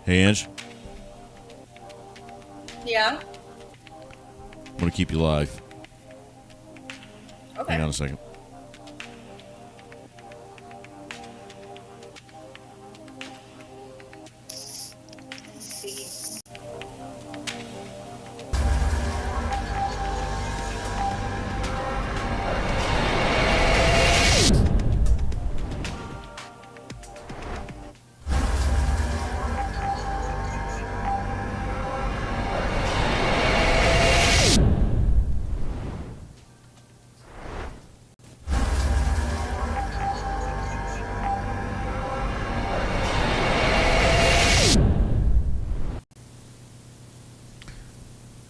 Hey, Ange. Yeah. I'm going to keep you live. Okay. Hang on a second. Let's see.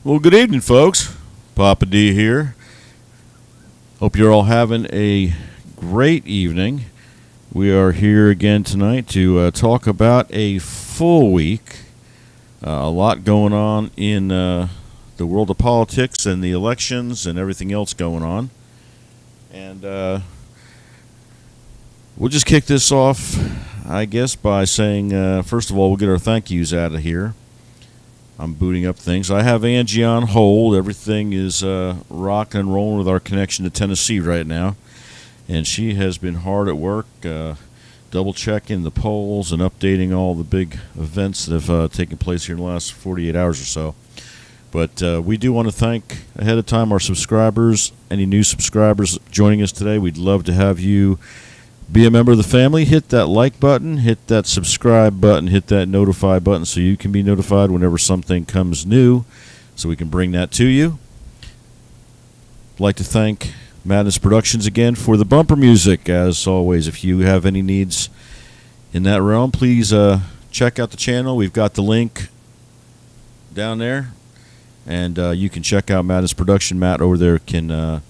Well, good evening, folks. Papa D here. Hope you're all having a great evening. We are here again tonight to talk about a full week. A lot going on in the world of politics and the elections and everything else going on. And we'll just kick this off, I guess, by saying, first of all, we'll get our thank yous out of here. I'm booting up things. I have Angie on hold. Everything is rocking and rolling with our connection to Tennessee right now. And she has been hard at work, double-checking the polls and updating all the big events that have taken place here in the last 48 hours or so. But we do want to thank ahead of time our subscribers, any new subscribers joining us today. We'd love to have you be a member of the family. Hit that like button, hit that subscribe button, hit that notify button so you can be notified whenever something comes new so we can bring that to you. I'd like to thank Madness Productions again for the bumper music. As always, if you have any needs in that realm, please check out the channel. We've got the link down there, and you can check out Madness Production. Matt over there can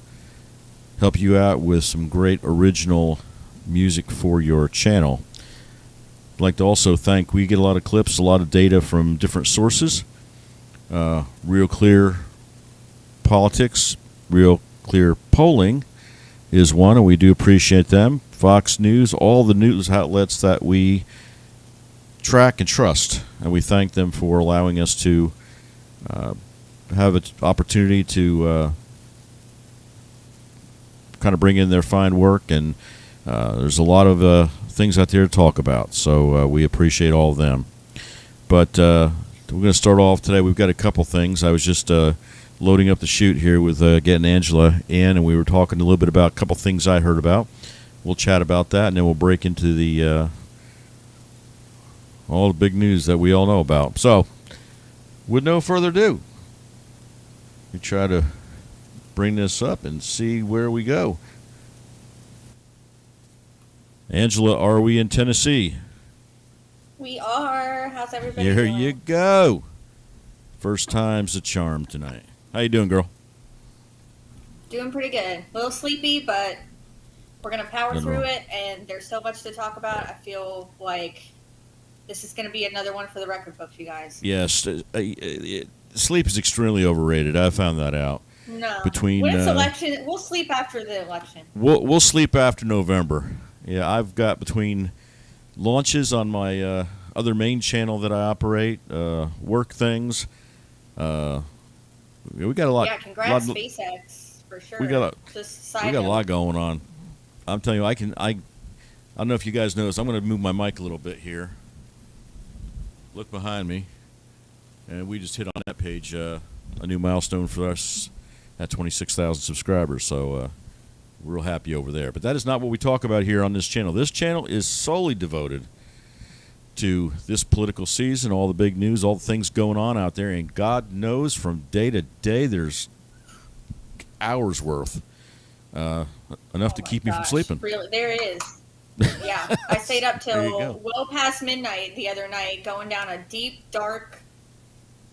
help you out with some great original music for your channel. I'd like to also thank, we get a lot of clips, a lot of data from different sources. Real Clear Politics, Real Clear Polling is one, and we do appreciate them. Fox News, all the news outlets that we track and trust, and we thank them for allowing us to have an opportunity to kind of bring in their fine work, and there's a lot of things out there to talk about, so we appreciate all of them. But we're going to start off today. We've got a couple things. I was just loading up the chute here with getting Angela in, and we were talking a little bit about a couple things I heard about. We'll chat about that, and then we'll break into the all the big news that we all know about. So, with no further ado, we try to bring this up and see where we go. Angela, are we in Tennessee? We are. How's everybody Here doing? you go. First time's a charm tonight. How you doing, girl? Doing pretty good. A little sleepy, but we're going to power through it, and there's so much to talk about. I feel like this is going to be another one for the record books, you guys. Yes. Sleep is extremely overrated. I found that out. No. Between when it's election, we'll sleep after the election. We'll sleep after November. Yeah, I've got between launches on my other main channel that I operate, work things. We got a lot. Yeah, congrats, SpaceX, for sure. We got a lot going on. I'm telling you, I don't know if you guys noticed. I'm going to move my mic a little bit here. Look behind me, and we just hit on that page a new milestone for us at 26,000 subscribers. So. We're real happy over there. But that is not what we talk about here on this channel. This channel is solely devoted to this political season, all the big news, all the things going on out there. And God knows from day to day there's hours worth. Enough to keep me from sleeping. Really, there is. Yeah. I stayed up till well past midnight the other night going down a deep, dark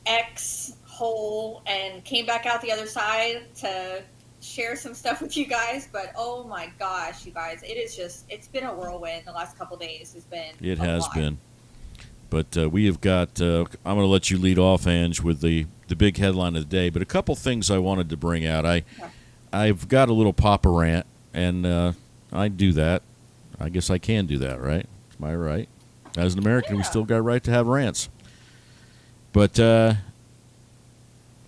X hole and came back out the other side to share some stuff with you guys, but oh my gosh, you guys, it's been a whirlwind. The last couple days has been it has been. But we have got I'm going to let you lead off, Ange, with the big headline of the day, but a couple things I wanted to bring out. I've got a little Papa rant, and I do that. I guess I can do that, right? Am I right? As an American, we still got a right to have rants. But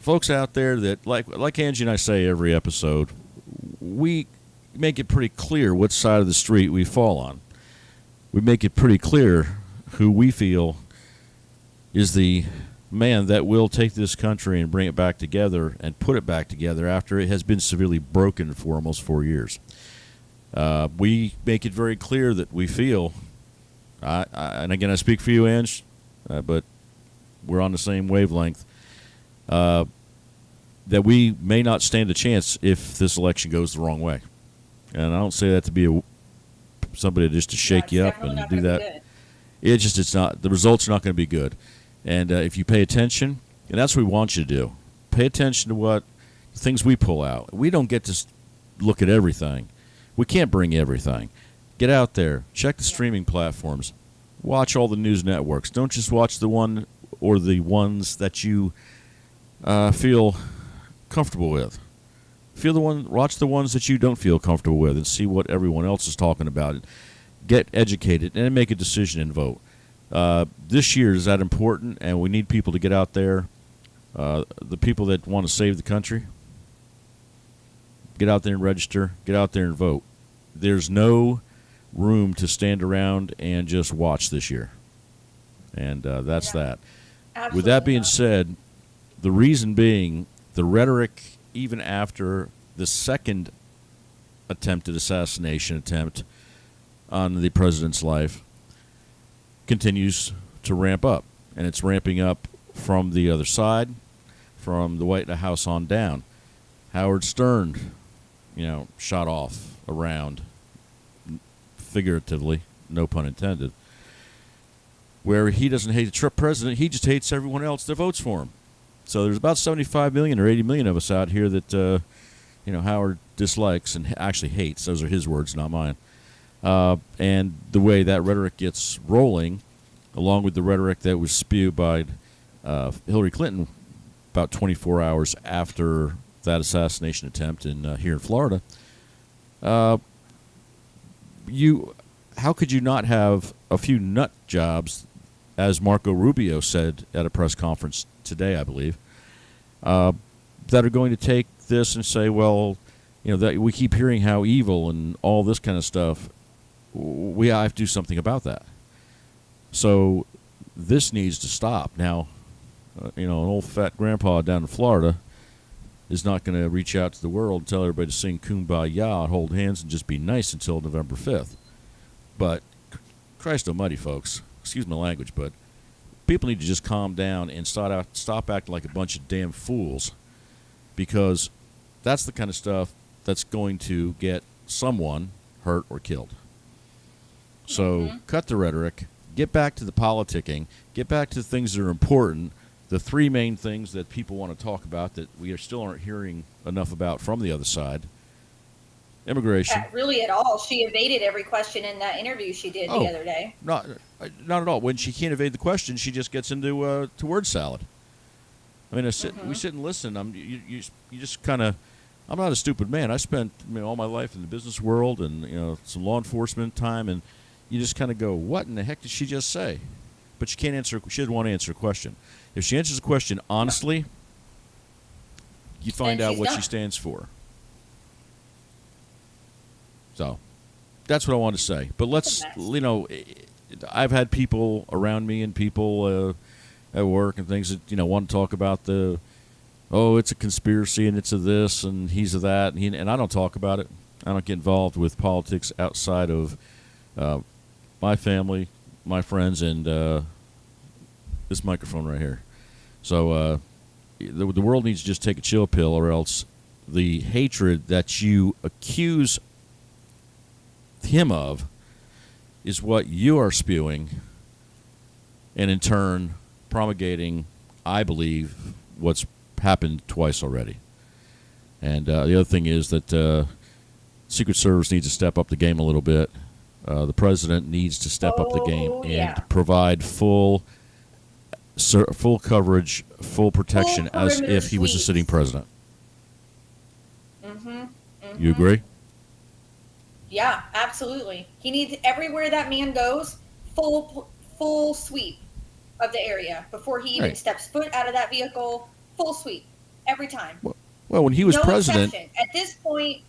folks out there that, like Angie and I say every episode, we make it pretty clear what side of the street we fall on. We make it pretty clear who we feel is the man that will take this country and bring it back together and put it back together after it has been severely broken for almost 4 years. We make it very clear that we feel, and again I speak for you, Ange, but we're on the same wavelength, that we may not stand a chance if this election goes the wrong way. And I don't say that to be somebody just to shake you up and do that. It's not. The results are not going to be good. And if you pay attention, and that's what we want you to do, pay attention to what things we pull out. We don't get to look at everything. We can't bring everything. Get out there. Check the streaming platforms. Watch all the news networks. Don't just watch the one or the ones that you feel comfortable with. Watch the ones that you don't feel comfortable with and see what everyone else is talking about. Get educated and make a decision and vote. This year is that important, and we need people to get out there. The people that want to save the country, get out there and register. Get out there and vote. There's no room to stand around and just watch this year. And that's that. Absolutely. With that being said, the reason being the rhetoric, even after the second attempted assassination attempt on the president's life, continues to ramp up. And it's ramping up from the other side, from the White House on down. Howard Stern, shot off around, figuratively, no pun intended, where he doesn't hate the president, he just hates everyone else that votes for him. So there's about 75 million or 80 million of us out here that, Howard dislikes and actually hates. Those are his words, not mine. And the way that rhetoric gets rolling, along with the rhetoric that was spewed by Hillary Clinton about 24 hours after that assassination attempt here in Florida, how could you not have a few nut jobs, as Marco Rubio said at a press conference today, I believe, that are going to take this and say, well, that we keep hearing how evil and all this kind of stuff. We have to do something about that. So this needs to stop. Now, an old fat grandpa down in Florida is not going to reach out to the world and tell everybody to sing Kumbaya and hold hands and just be nice until November 5th. But Christ almighty, folks, excuse my language, but people need to just calm down and stop acting like a bunch of damn fools, because that's the kind of stuff that's going to get someone hurt or killed. So cut the rhetoric, get back to the politicking, get back to the things that are important, the three main things that people want to talk about that we still aren't hearing enough about from the other side. Immigration. Really at all. She evaded every question in that interview she did the other day. Not at all. When she can't evade the question, she just gets into to word salad. I mean, we sit and listen. You just kind of. I'm not a stupid man. I spent all my life in the business world and some law enforcement time, and you just kind of go, "What in the heck did she just say?" But she can't answer. She doesn't want to answer a question. If she answers a question honestly, you find out what she stands for. So, that's what I wanted to say. But let's, I've had people around me and people at work and things that want to talk about it's a conspiracy and it's a this and he's a that, and I don't talk about it. I don't get involved with politics outside of my family, my friends, and this microphone right here. So the world needs to just take a chill pill, or else the hatred that you accuse him of is what you are spewing, and in turn promulgating, I believe, what's happened twice already. And the other thing is that Secret Service needs to step up the game a little bit. The president needs to step up the game and provide full coverage, full protection, as if he was a sitting president. You agree? Yeah, absolutely. He needs, everywhere that man goes, full sweep. of the area before he even Right. steps foot out of that vehicle. Full sweep every time. Well, when he was No president, exception. At this point,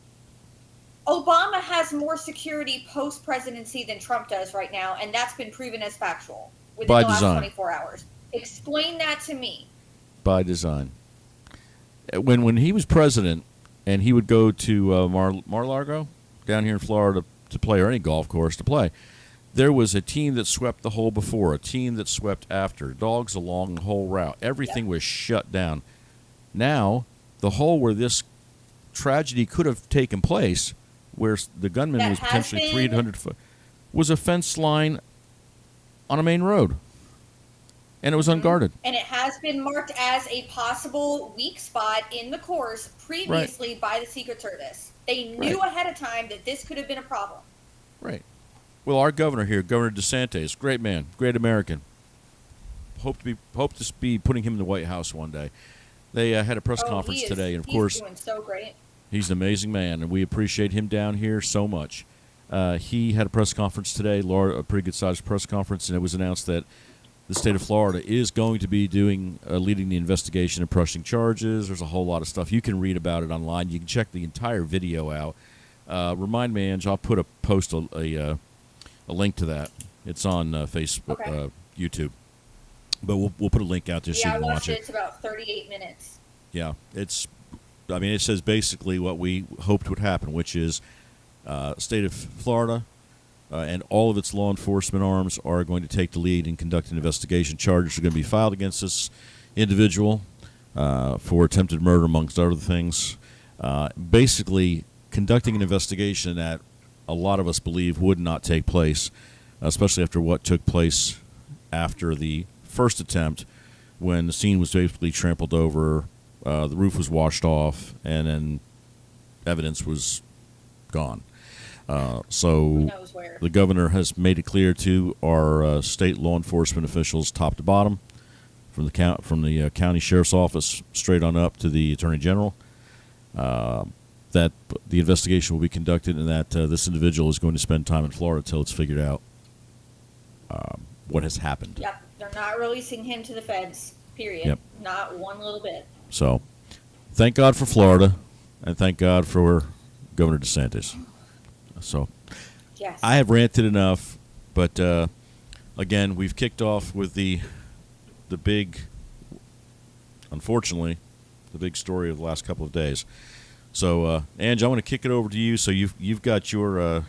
Obama has more security post presidency than Trump does right now, and that's been proven as factual within by the last design. 24 hours. Explain that to me. By design. When he was president, and he would go to Mar-a-Lago down here in Florida to play, or any golf course to play, there was a team that swept the hole before, a team that swept after, dogs along the whole route. Everything was shut down. Now, the hole where this tragedy could have taken place, where the gunman That was has potentially been- 300 foot, was a fence line on a main road. And it was unguarded. And it has been marked as a possible weak spot in the course previously by the Secret Service. They knew ahead of time that this could have been a problem. Right. Well, our governor here, Governor DeSantis, great man, great American. Hope to be putting him in the White House one day. They had a press conference today, and of course, he's doing so great. he's an amazing man, and we appreciate him down here so much. He had a press conference today, a pretty good-sized press conference, and it was announced that the state of Florida is going to be leading the investigation and pressing charges. There's a whole lot of stuff. You can read about it online. You can check the entire video out. Remind me, Ange, I'll put a link to that. It's on Facebook, YouTube. But we'll put a link out there so you can watch it. It's about 38 minutes. Yeah, it says basically what we hoped would happen, which is state of Florida and all of its law enforcement arms are going to take the lead in conducting an investigation. Charges are going to be filed against this individual for attempted murder, amongst other things. Basically, conducting an investigation that a lot of us believe would not take place, especially after what took place after the first attempt, when the scene was basically trampled over, the roof was washed off, and then evidence was gone. So the governor has made it clear to our state law enforcement officials, top to bottom, from the county sheriff's office straight on up to the attorney general, that the investigation will be conducted, and that this individual is going to spend time in Florida until it's figured out what has happened. Yep, they're not releasing him to the feds, period. Yep. Not one little bit. So, thank God for Florida, and thank God for Governor DeSantis. So, yes. I have ranted enough, but again, we've kicked off with the big, unfortunately, the big story of the last couple of days. So, Ange, I want to kick it over to you. So you've got your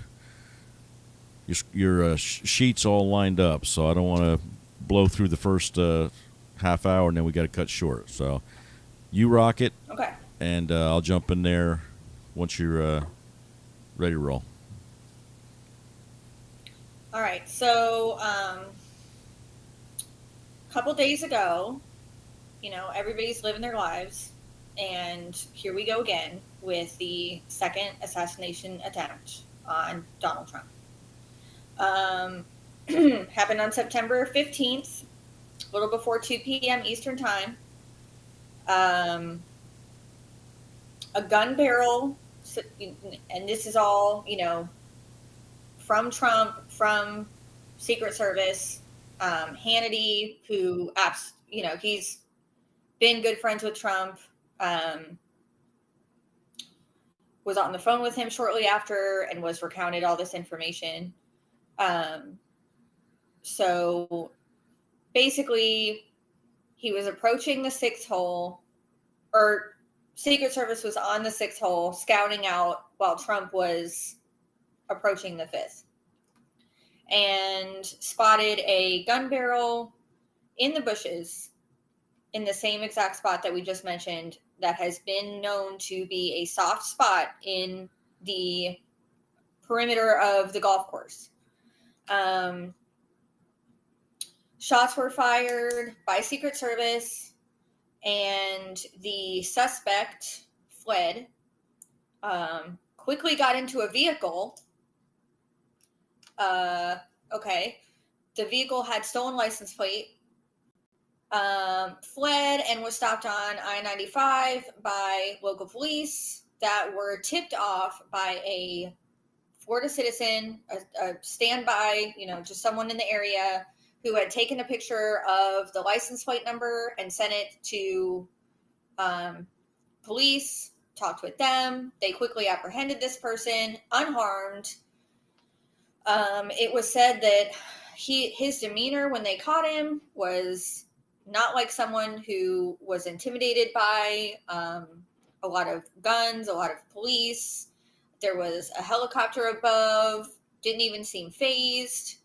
sheets all lined up. So I don't want to blow through the first half hour, and then we got to cut short. So you rock it. Okay. And I'll jump in there once you're ready to roll. All right. So, a couple days ago, everybody's living their lives, and here we go again with the second assassination attempt on Donald Trump. Happened on September 15th, a little before 2 p.m. Eastern Time. A gun barrel, and this is all, from Trump, from Secret Service, Hannity, who, he's been good friends with Trump, was on the phone with him shortly after and was recounted all this information. So basically, he was approaching the sixth hole, or Secret Service was on the sixth hole scouting out while Trump was approaching the fifth, and spotted a gun barrel in the bushes in the same exact spot that we just mentioned, that has been known to be a soft spot in the perimeter of the golf course. Shots were fired by Secret Service, and the suspect fled, quickly got into a vehicle. The vehicle had stolen license plate, fled, and was stopped on I-95 by local police that were tipped off by a Florida citizen, a standby, just someone in the area who had taken a picture of the license plate number and sent it to police, talked with them. They quickly apprehended this person, unharmed. It was said that his demeanor when they caught him was not like someone who was intimidated by a lot of guns, a lot of police. There was a helicopter above, didn't even seem fazed.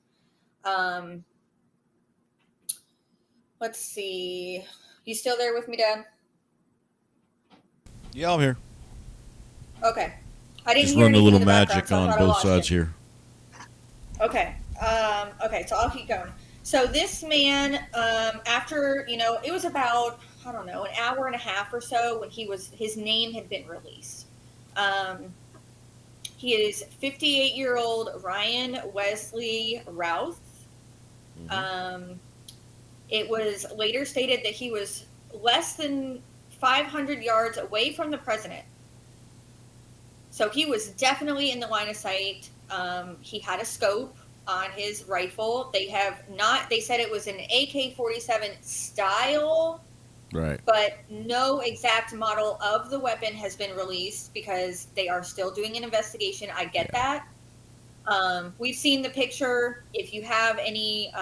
Let's see. You still there with me, Dad? Yeah, I'm here. Okay. I didn't Just hear run a anything little in the background, magic so I on thought I both lost sides you. here. Okay. Okay, so I'll keep going. So this man, after, it was about, I don't know, an hour and a half or so when his name had been released. He is 58-year-old Ryan Wesley Routh. It was later stated that he was less than 500 yards away from the president. So he was definitely in the line of sight. He had a scope on his rifle. They said it was an AK-47 style, right? But no exact model of the weapon has been released because they are still doing an investigation. I get that. We've seen the picture. If you have any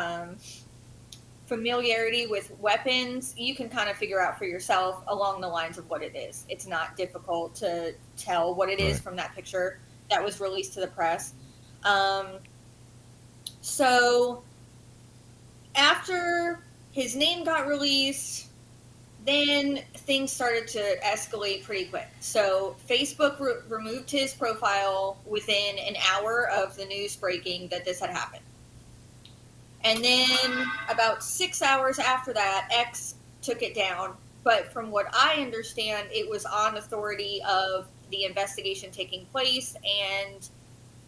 familiarity with weapons, you can kind of figure out for yourself along the lines of what it is. It's not difficult to tell what it is from that picture that was released to the press. So after his name got released, then things started to escalate pretty quick. So Facebook removed his profile within an hour of the news breaking that this had happened. And then about 6 hours after that, X took it down. But from what I understand, it was on authority of the investigation taking place, and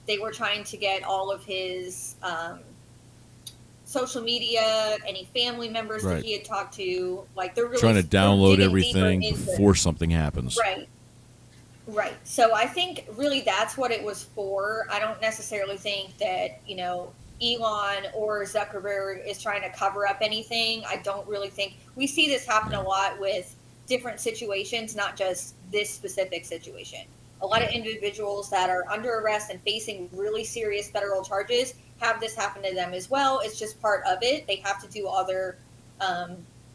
they were trying to get all of his social media, any family members that he had talked to. Like, they're really trying to download everything before something happens. Right. So I think really that's what it was for. I don't necessarily think that, Elon or Zuckerberg is trying to cover up anything. I don't really think we see this happen a lot with different situations, not just this specific situation. A lot of individuals that are under arrest and facing really serious federal charges have this happen to them as well. It's just part of it. They have to do other,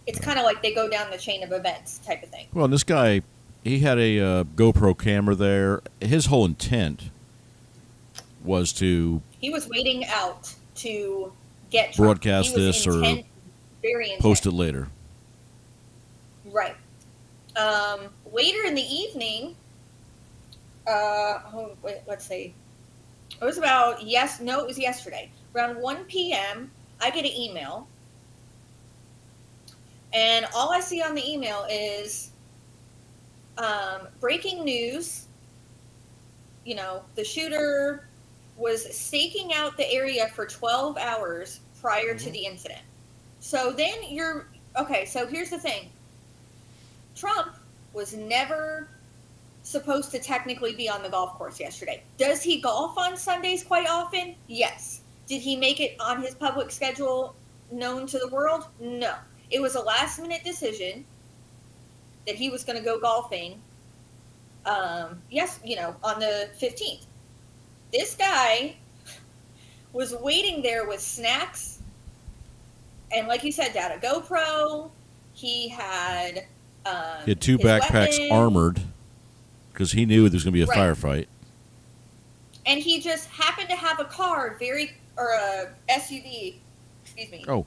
it's kind of like they go down the chain of events type of thing. Well, this guy, he had a GoPro camera there. His whole intent was to... He was waiting out to get Trump. Broadcast this or post it later. Right. Later in the evening, let's see. It was it was yesterday. Around 1 p.m., I get an email. And all I see on the email is breaking news. The shooter was staking out the area for 12 hours prior to the incident. So then so here's the thing. Trump was never supposed to technically be on the golf course yesterday. Does he golf on Sundays quite often? Yes. Did he make it on his public schedule known to the world? No. It was a last-minute decision that he was going to go golfing, on the 15th. This guy was waiting there with snacks and, like you said, Dad, a GoPro. He had 2 backpacks armored because he knew there was going to be a firefight. And he just happened to have a car, a SUV,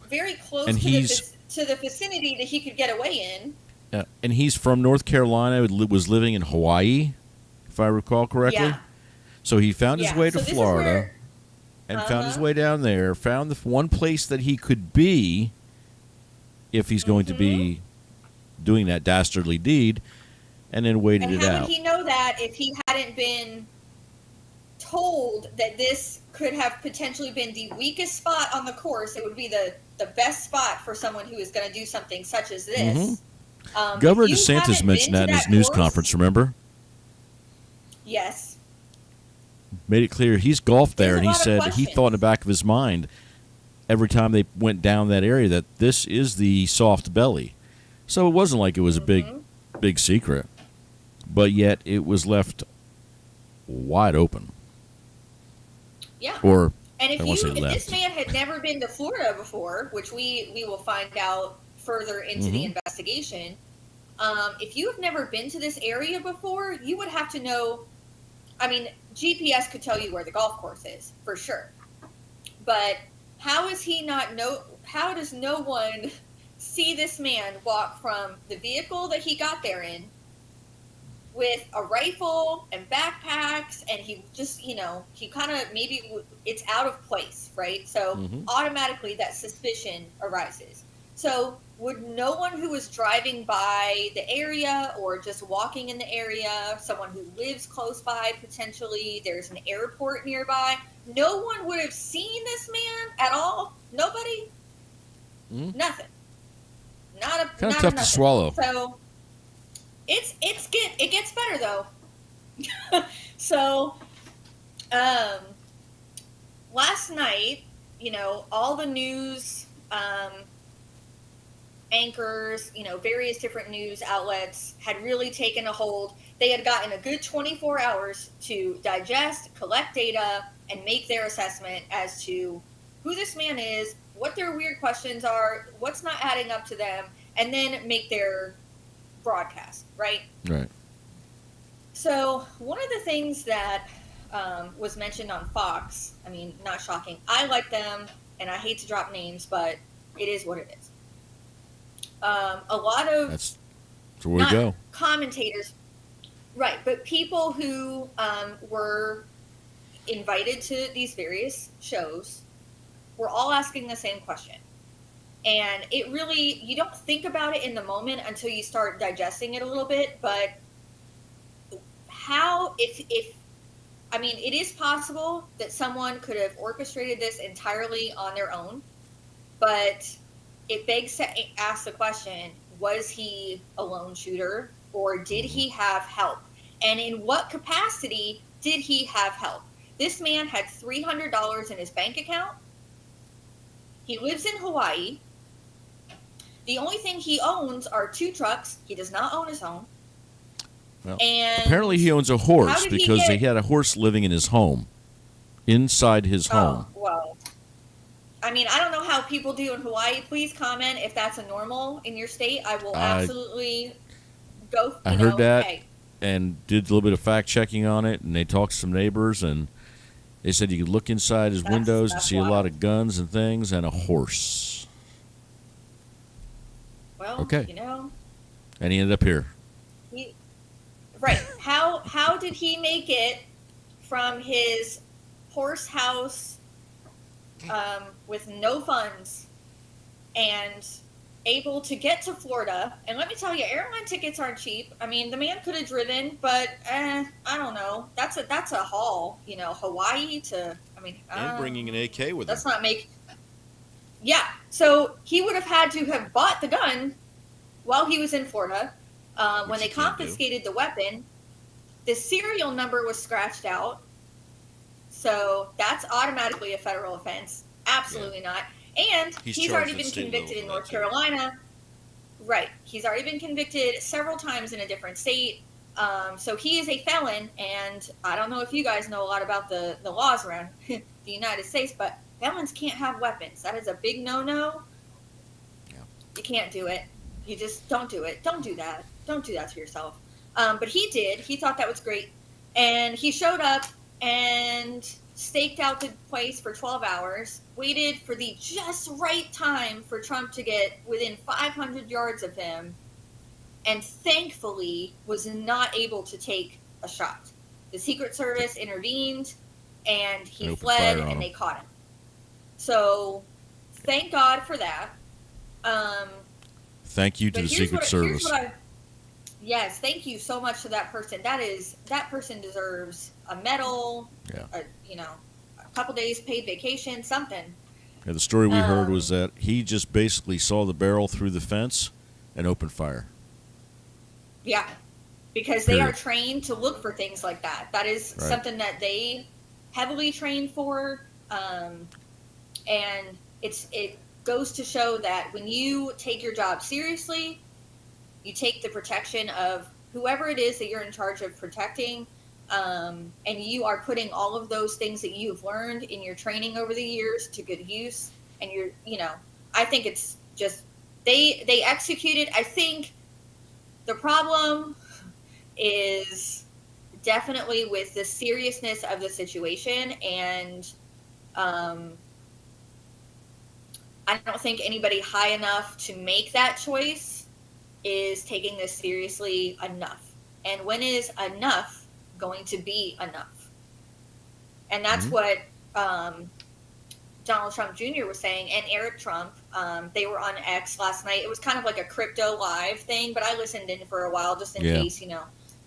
very close to the vicinity that he could get away in. And he's from North Carolina, was living in Hawaii, if I recall correctly. Yeah. So he found his way to Florida and found his way down there, found the one place that he could be if he's going to be doing that dastardly deed, and then waited it out. And how would he know that if he hadn't been told that this could have potentially been the weakest spot on the course? It would be the best spot for someone who is going to do something such as this. Governor DeSantis mentioned that in his news conference, remember? Yes. Made it clear he's golfed there, and he said he thought in the back of his mind, every time they went down that area that this is the soft belly. So it wasn't like it was a big secret, but yet it was left wide open. Yeah. Or and if if this man had never been to Florida before, which we will find out further into the investigation, if you have never been to this area before, you would have to know. I mean, GPS could tell you where the golf course is for sure, but how is he not know? How does no one see this man walk from the vehicle that he got there in with a rifle and backpacks, and he just, he kind of, maybe it's out of place, right? So automatically that suspicion arises. So would no one who was driving by the area or just walking in the area, someone who lives close by, potentially there's an airport nearby, no one would have seen this man at all? Nobody? Nothing. Kind of tough to swallow. So it gets better though. So last night, all the news anchors, various different news outlets had really taken a hold. They had gotten a good 24 hours to digest, collect data, and make their assessment as to who this man is, what their weird questions are, what's not adding up to them, and then make their broadcast, right? Right. So one of the things that was mentioned on Fox, I mean, not shocking. I like them, and I hate to drop names, but it is what it is. A lot of that's where we go. Commentators, right? But people who were invited to these various shows were all asking the same question. And it really, you don't think about it in the moment until you start digesting it a little bit. But how, I mean, it is possible that someone could have orchestrated this entirely on their own, but it begs to ask the question, was he a lone shooter, or did he have help? And in what capacity did he have help? This man had $300 in his bank account. He lives in Hawaii. The only thing he owns are 2 trucks. He does not own his home. Well, and apparently he owns a horse because he had a horse living in his home, inside his home. Well, I mean, I don't know how people do in Hawaii. Please comment if that's a normal in your state. I will absolutely go. I heard that and did a little bit of fact checking on it, and they talked to some neighbors, and they said you could look inside his windows and see a lot of guns and things and a horse. Well, okay. And he ended up here. Right. How did he make it from his horse house with no funds and able to get to Florida? And let me tell you, airline tickets aren't cheap. I mean, the man could have driven, but I don't know. That's a haul, Hawaii to, I mean. And bringing an AK with him. That's not make. Yeah. So he would have had to have bought the gun while he was in Florida. When they confiscated the weapon, the serial number was scratched out. So that's automatically a federal offense. Absolutely not. And he's already been convicted in North Carolina. Right. He's already been convicted several times in a different state. So he is a felon. And I don't know if you guys know a lot about the laws around the United States, but felons can't have weapons. That is a big no-no. Yeah. You can't do it. You just don't do it. Don't do that. Don't do that to yourself. But he did. He thought that was great. And he showed up and staked out the place for 12 hours, waited for the just right time for Trump to get within 500 yards of him, and thankfully was not able to take a shot. The Secret Service intervened, and he fled, and they caught him. So, thank God for that. Thank you to the Secret Service. Yes, thank you so much to that person. That person deserves a medal, a couple days paid vacation, something. Yeah, the story we heard was that he just basically saw the barrel through the fence and opened fire. Yeah, because they are trained to look for things like that. That is something that they heavily train for. And it goes to show that when you take your job seriously, you take the protection of whoever it is that you're in charge of protecting, and you are putting all of those things that you've learned in your training over the years to good use. And I think it's just they executed. I think the problem is definitely with the seriousness of the situation, and I don't think anybody high enough to make that choice is taking this seriously enough. And when is enough going to be enough? And that's what Donald Trump Jr. was saying, and Eric Trump. They were on X last night. It was kind of like a crypto live thing, but I listened in for a while just in case,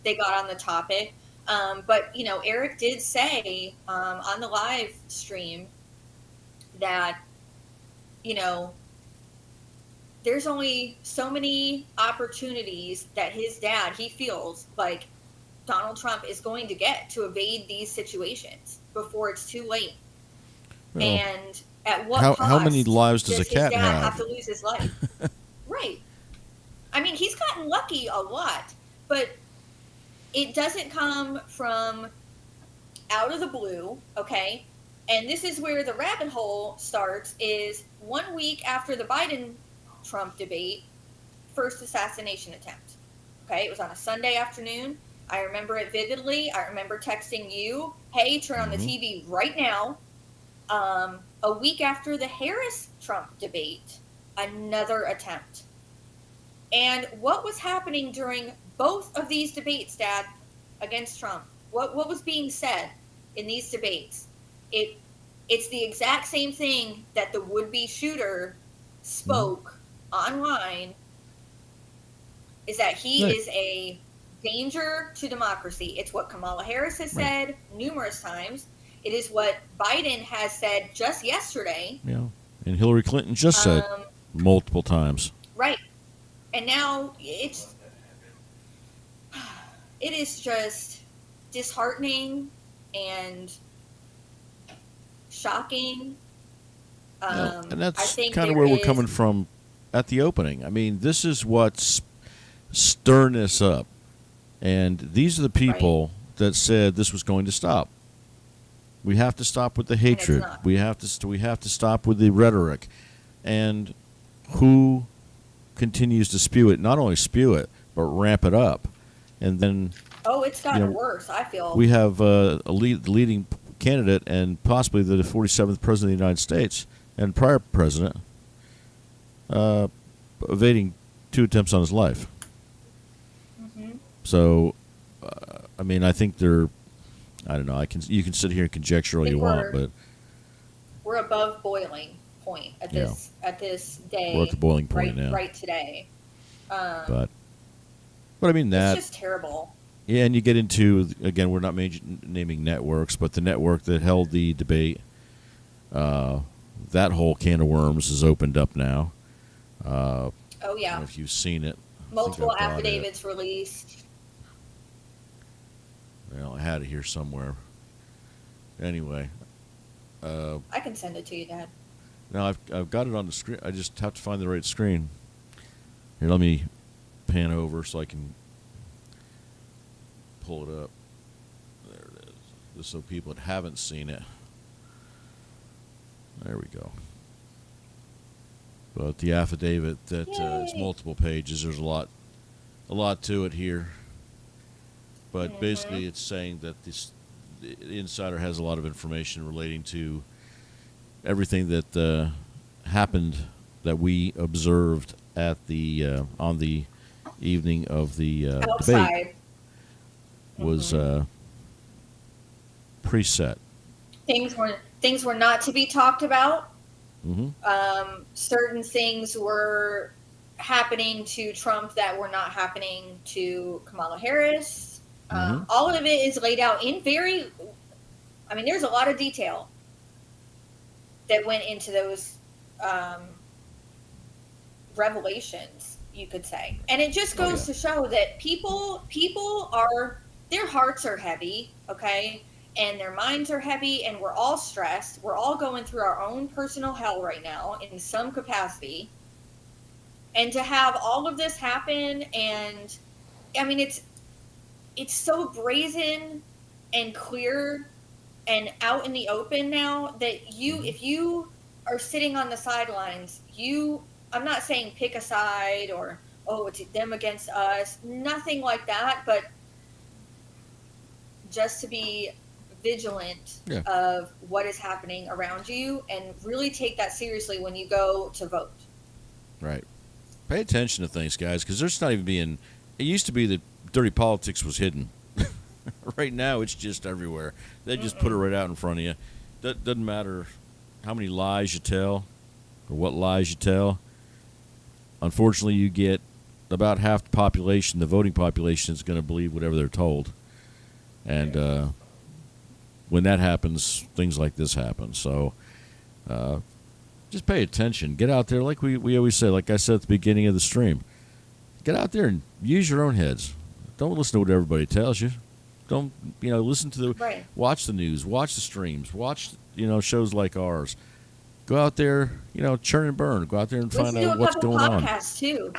they got on the topic. But, Eric did say on the live stream that, there's only so many opportunities that his dad, he feels like Donald Trump is going to get to evade these situations before it's too late. Well, and at what cost how many lives does a cat his dad have to lose his life? Right. I mean, he's gotten lucky a lot, but it doesn't come from out of the blue, okay? And this is where the rabbit hole starts, is 1 week after the Biden-Trump debate, first assassination attempt. Okay, it was on a Sunday afternoon. I remember it vividly. I remember texting you, hey, turn on the TV right now. A week after the Harris-Trump debate, another attempt. And what was happening during both of these debates, Dad, against Trump? What was being said in these debates? It's the exact same thing that the would-be shooter spoke online, is that he is a danger to democracy. It's what Kamala Harris has said numerous times. It is what Biden has said just yesterday. Yeah, and Hillary Clinton just said multiple times. Right. And now it is just disheartening and shocking. And that's kind of where we're coming from at the opening. I mean, this is what's stirring this up. And these are the people that said this was going to stop. We have to stop with the hatred. We have to stop with the rhetoric. And who continues to spew it? Not only spew it, but ramp it up. And then it's gotten worse, I feel. We have the leading candidate and possibly the 47th president of the United States and prior president evading 2 attempts on his life. So, I mean, I think they're, I don't know. You can sit here and conjecture all you want, but we're above boiling point at this day. We're at the boiling point now, right today. But I mean that it's just terrible. Yeah, and you get into, again, we're not naming networks, but the network that held the debate, that whole can of worms is opened up now. Oh yeah. I don't know if you've seen it. Multiple affidavits released. Well, I had it here somewhere. Anyway. I can send it to you, Dad. No, I've got it on the screen. I just have to find the right screen. Here, let me pan over so I can pull it up. There it is. Just so people that haven't seen it. There we go. But the affidavit that is multiple pages. There's a lot to it here. But basically, it's saying that the insider has a lot of information relating to everything that happened that we observed at the on the evening of the debate was preset. Things were not to be talked about. Mm-hmm. Certain things were happening to Trump that were not happening to Kamala Harris. All of it is laid out in there's a lot of detail that went into those revelations, you could say. And it just goes to show that people are, their hearts are heavy, okay? and their minds are heavy, and we're all stressed. We're all going through our own personal hell right now in some capacity. And to have all of this happen, and I mean, it's so brazen and clear and out in the open now that if you are sitting on the sidelines, I'm not saying pick a side or, oh, it's them against us, nothing like that, but just to be vigilant of what is happening around you and really take that seriously when you go to vote. Right. Pay attention to things, guys, because there's not even being. It used to be that dirty politics was hidden. Right now, it's just everywhere. They just put it right out in front of you. Doesn't matter how many lies you tell or what lies you tell. Unfortunately, you get about half the population, the voting population, is going to believe whatever they're told. And when that happens, things like this happen. So just pay attention. Get out there, like we always say, like I said at the beginning of the stream. Get out there and use your own heads. Don't listen to what everybody tells you. Don't, listen to watch the news, watch the streams, watch, shows like ours. Go out there, churn and burn. Go out there and find out what's going on. Podcasts too.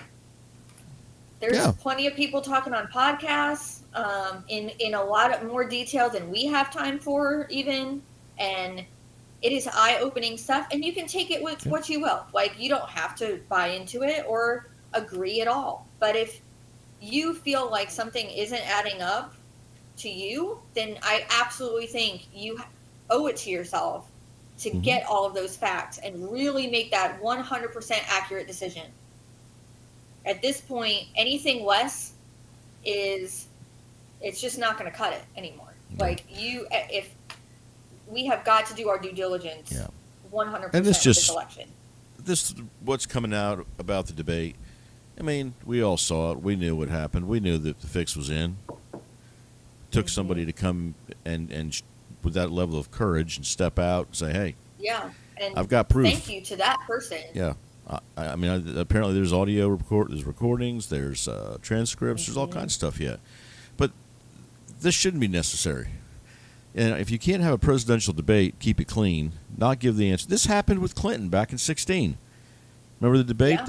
There's plenty of people talking on podcasts in a lot of more detail than we have time for even. And it is eye-opening stuff. And you can take it with what you will. Like, you don't have to buy into it or agree at all. But if you feel like something isn't adding up to you, then I absolutely think you owe it to yourself to get all of those facts and really make that 100% accurate decision. At this point, anything less it's just not going to cut it anymore. Like, if we have got to do our due diligence 100% and with this election. This, what's coming out about the debate, I mean, we all saw it. We knew what happened. We knew that the fix was in. Took somebody to come and with that level of courage and step out and say, hey, and I've got proof. Thank you to that person. Yeah. I mean, apparently there's audio there's recordings, there's transcripts, there's all kinds of stuff yet. But this shouldn't be necessary. And if you can't have a presidential debate, keep it clean, not give the answer. This happened with Clinton back in 2016. Remember the debate?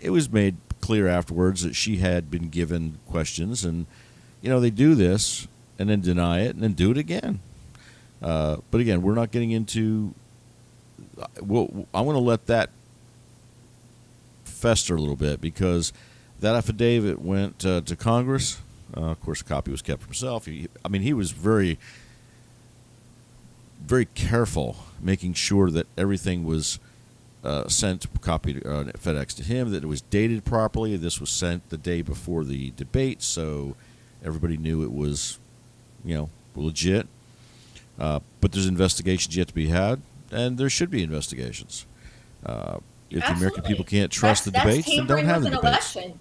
It was made clear afterwards that she had been given questions, and they do this and then deny it and then do it again. But again, we're not getting into. I want to let that fester a little bit because that affidavit went to Congress. Of course, a copy was kept for himself. He was very, very careful, making sure that everything was sent, copied, FedEx to him, that it was dated properly. This was sent the day before the debate, so everybody knew it was, legit. But there's investigations yet to be had, and there should be investigations. If the American people can't trust the debates, then don't have the debates. Election.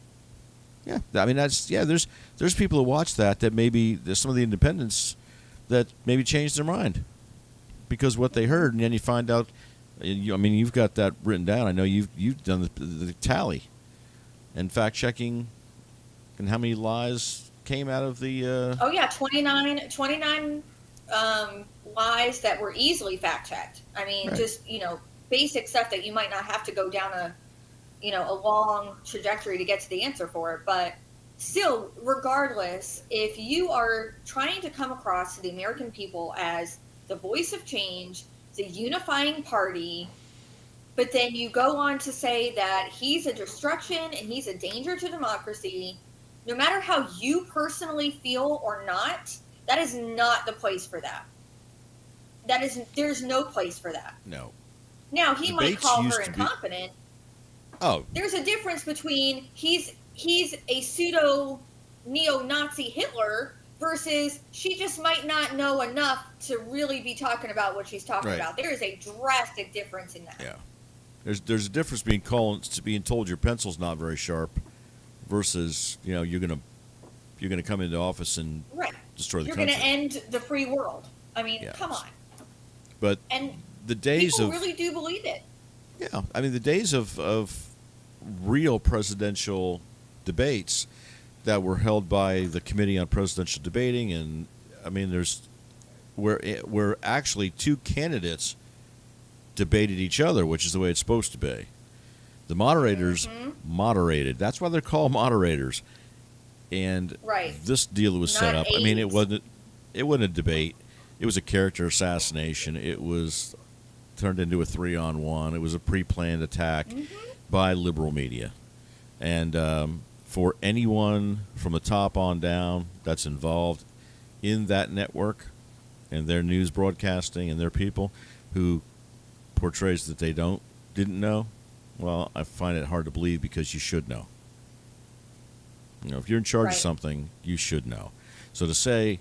Yeah, I mean there's people who watch that maybe there's some of the independents that maybe changed their mind because what they heard, and then you find out. You've got that written down. I know you've done the tally and fact checking, and how many lies came out of the. 29 lies that were easily fact checked. I mean, just basic stuff that you might not have to go down a long trajectory to get to the answer for. But still, regardless, if you are trying to come across to the American people as the voice of change, the unifying party, but then you go on to say that he's a destruction and he's a danger to democracy, no matter how you personally feel or not, that is not the place for that. There's no place for that. No. Now, he might call her incompetent. There's a difference between he's a pseudo neo-Nazi Hitler versus she just might not know enough to really be talking about what she's talking about. There is a drastic difference in that. Yeah. There's a difference being told your pencil's not very sharp versus, you're gonna come into office and destroy the country. You're gonna end the free world. I mean, come on. But the days people really do believe it. Yeah. I mean, the days of real presidential debates that were held by the Committee on Presidential Debating, and I mean, there's where actually two candidates debated each other, which is the way it's supposed to be. The moderators moderated. That's why they're called moderators. And this deal was set up. I mean, it wasn't a debate. It was a character assassination. It was turned into a 3-on-1. It was a pre-planned attack by liberal media. And for anyone from the top on down that's involved in that network and their news broadcasting and their people who portrays that they didn't know, well, I find it hard to believe, because you should know. You know, if you're in charge of something, you should know. So to say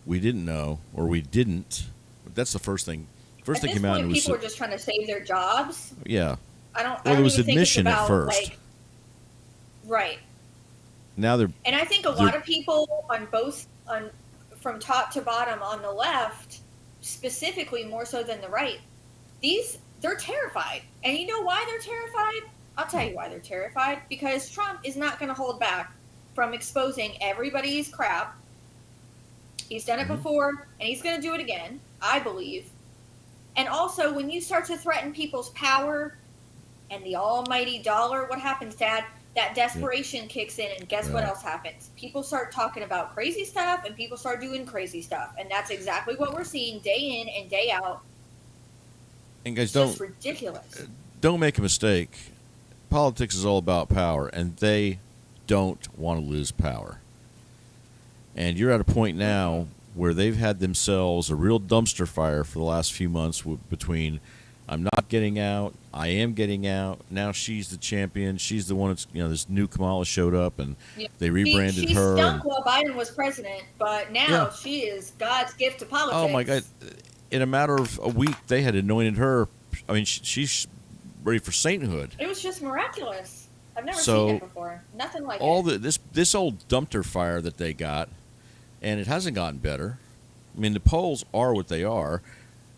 we didn't know or we didn't, that's the first thing. First thing came out, and people were just trying to save their jobs. Yeah. Well, there was admission at first. Now they're. And I think a lot of people from top to bottom on the left, specifically more so than the right, they're terrified. And you know why they're terrified? I'll tell you why they're terrified. Because Trump is not going to hold back from exposing everybody's crap. He's done it before, and he's going to do it again, I believe. And also, when you start to threaten people's power and the almighty dollar, what happens, Dad? That desperation kicks in, and guess what else happens? People start talking about crazy stuff, and people start doing crazy stuff. And that's exactly what we're seeing day in and day out. And guys, it's just ridiculous. Don't make a mistake. Politics is all about power, and they don't want to lose power. And you're at a point now where they've had themselves a real dumpster fire for the last few months between I'm not getting out, I am getting out, now she's the champion, she's the one that's, this new Kamala showed up, and they rebranded her. She stunk while Biden was president, but now she is God's gift to politics. Oh, my God. In a matter of a week, they had anointed her. I mean, she's ready for sainthood. It was just miraculous. I've never seen it before. Nothing like it. This old dumpster fire that they got, and it hasn't gotten better. I mean, the polls are what they are.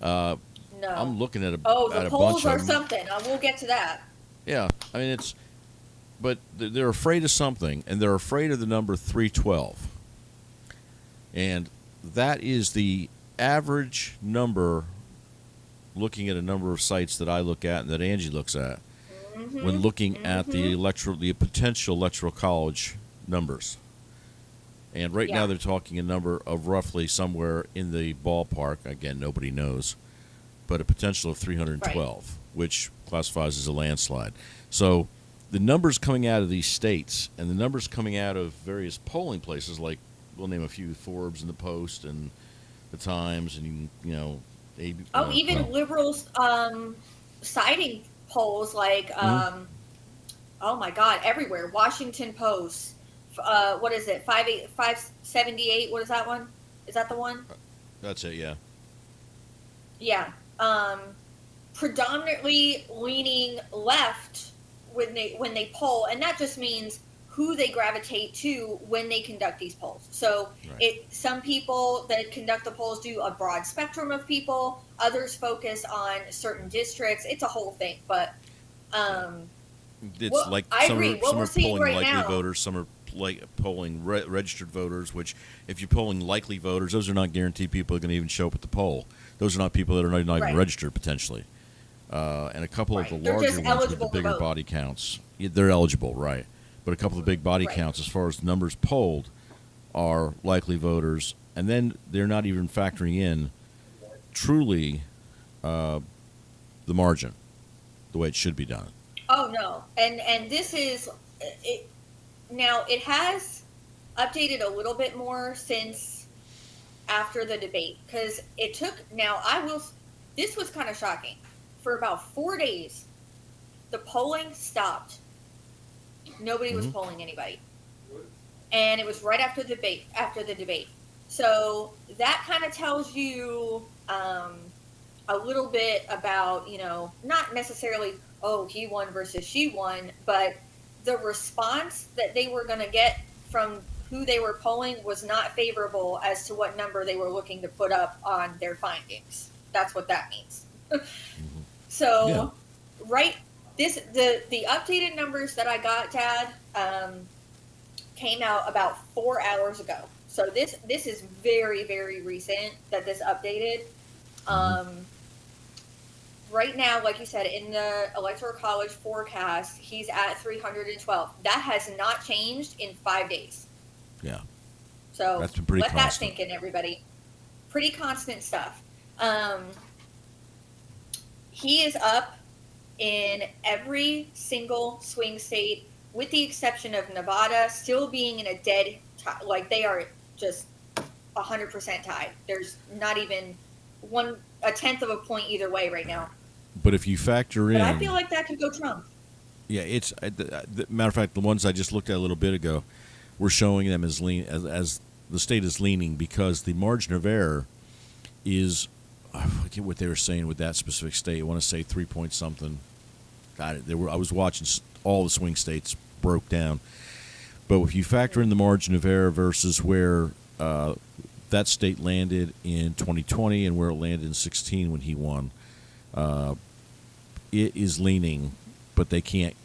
No. I'm looking at the bunch polls are of them. something. We'll get to that. Yeah, I mean but they're afraid of something, and they're afraid of the number 312, and that is the average number. Looking at a number of sites that I look at and that Angie looks at, when looking at the potential electoral college numbers. And right now they're talking a number of roughly somewhere in the ballpark, again, nobody knows, but a potential of 312, which classifies as a landslide. So the numbers coming out of these states and the numbers coming out of various polling places, like we'll name a few, Forbes and the Post and the Times, and even liberals citing polls like oh my God, everywhere. Washington Post. What is it? 578. What is that one? Is that the one? That's it. Yeah. Yeah. Predominantly leaning left when they poll, and that just means who they gravitate to when they conduct these polls. So some people that conduct the polls do a broad spectrum of people. Others focus on certain districts. It's a whole thing, but it's like some are polling likely voters, some are polling registered voters. Which, if you're polling likely voters, those are not guaranteed people are going to even show up at the poll. Those are not people that are not even registered potentially. And a couple of the larger ones with the bigger body counts, they're eligible, right? But a couple of big body counts, as far as the numbers polled, are likely voters, and then they're not even factoring in truly the margin, the way it should be done. Oh no, and this is it. Now it has updated a little bit more since after the debate, because it took. Now this was kind of shocking. For about 4 days, the polling stopped. Nobody was polling anybody, and it was right after the debate. So that kind of tells you a little bit about, not necessarily, he won versus she won, but the response that they were going to get from who they were polling was not favorable as to what number they were looking to put up on their findings. That's what that means. So, the updated numbers that I got, Dad, came out about 4 hours ago. So this is very, very recent that this updated. Right now, like you said, in the Electoral College forecast, he's at 312. That has not changed in 5 days. Yeah. So that's been pretty let constant. that sink in, everybody. Pretty constant stuff. He is up in every single swing state, with the exception of Nevada, still being in a dead tie. Like, they are just 100% tied. There's not even a tenth of a point either way right now. But if you factor in, but I feel like that could go Trump. Yeah, it's matter of fact, the ones I just looked at a little bit ago, we're showing them as as the state is leaning, because the margin of error is, I forget what they were saying with that specific state. I want to say 3 point something. Got it. I was watching all the swing states broke down, but if you factor in the margin of error versus where that state landed in 2020 and where it landed in 16 when he won, it is leaning, but they can't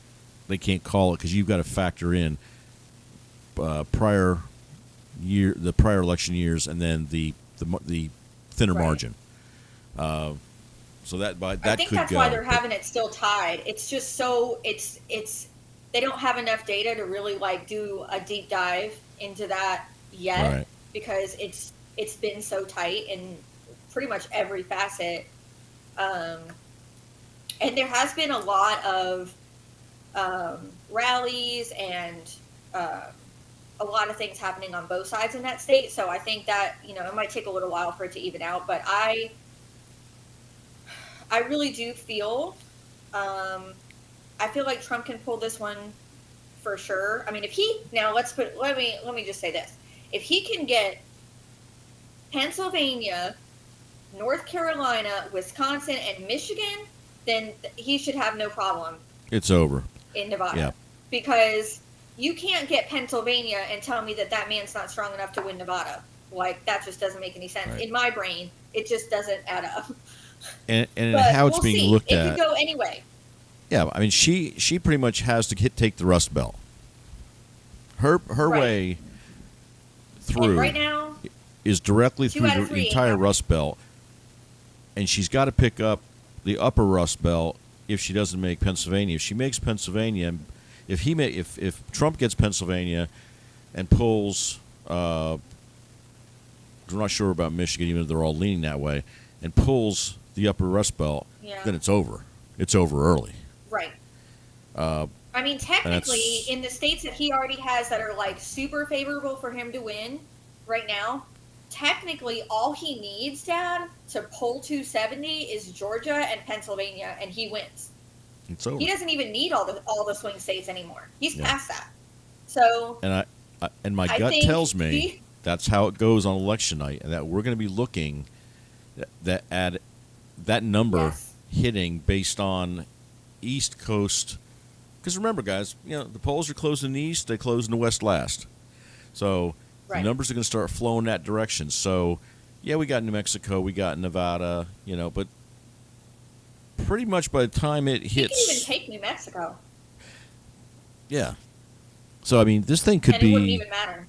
call it, because you've got to factor in the prior election years, and then the thinner margin. So that I think that's why they're having it still tied. It's just it's they don't have enough data to really like do a deep dive into that yet, right, because it's been so tight in pretty much every facet. And there has been a lot of rallies and a lot of things happening on both sides in that state. So I think that, it might take a little while for it to even out. But I really do feel, I feel like Trump can pull this one for sure. I mean, let me just say this. If he can get Pennsylvania, North Carolina, Wisconsin, and Michigan, then he should have no problem. It's over. In Nevada. Yeah. Because you can't get Pennsylvania and tell me that man's not strong enough to win Nevada. Like, that just doesn't make any sense. Right. In my brain, it just doesn't add up. And how it's being looked at. It could go anyway. Yeah, I mean, she pretty much has to take the Rust Belt. Her right. way through and right now is directly through the entire Rust Belt, and she's got to pick up the upper Rust Belt if she doesn't make Pennsylvania. If she makes Pennsylvania, if Trump gets Pennsylvania and pulls, we're not sure about Michigan, even though they're all leaning that way, and pulls the upper Rust Belt, then it's over. It's over early. Right. I mean, technically, in the states that he already has that are like super favorable for him to win right now, technically all he needs, Dad, to pull 270 is Georgia and Pennsylvania, and he wins. It's over. He doesn't even need all the swing states anymore. He's past that. So, and my gut tells me that's how it goes on election night, and that we're going to be looking at that number hitting based on East Coast. Because remember, guys, the polls are closed in the East; they close in the West last. So the numbers are going to start flowing that direction. So, we got New Mexico, we got Nevada, but pretty much by the time it hits, you can even take New Mexico. Yeah. So I mean, this thing could be. It wouldn't even matter.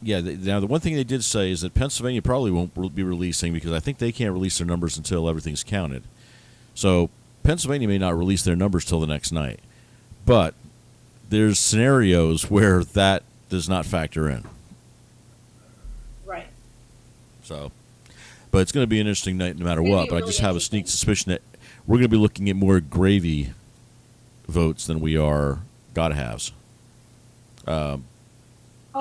Yeah. Now the one thing they did say is that Pennsylvania probably won't be releasing, because I think they can't release their numbers until everything's counted. So Pennsylvania may not release their numbers till the next night. But there's scenarios where that does not factor in. Right. So, but it's going to be an interesting night no matter what. But I just have a sneak suspicion that we're going to be looking at more gravy votes than we are gotta-haves. Oh,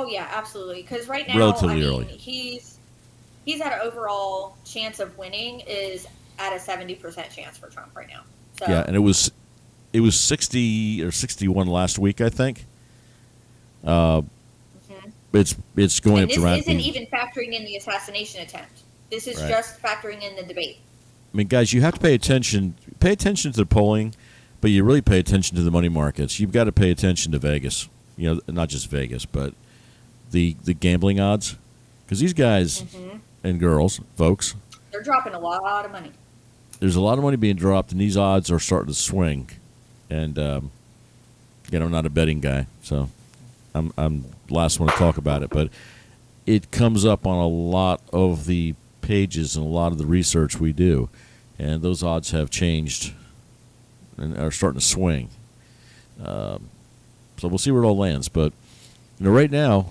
yeah, absolutely. Because right now, relatively early. He's at an overall chance of winning is at a 70% chance for Trump right now. So. Yeah, and it was 60 or 61 last week, I think. It's going up to this isn't even factoring in the assassination attempt. This is just factoring in the debate. I mean, guys, you have to pay attention. Pay attention to the polling, but you really pay attention to the money markets. You've got to pay attention to Vegas. Not just Vegas, but the gambling odds. Because these guys and girls, folks, they're dropping a lot of money. There's a lot of money being dropped, and these odds are starting to swing. And I'm not a betting guy, so I'm the last one to talk about it. But it comes up on a lot of the pages and a lot of the research we do, and those odds have changed and are starting to swing. So we'll see where it all lands. But right now,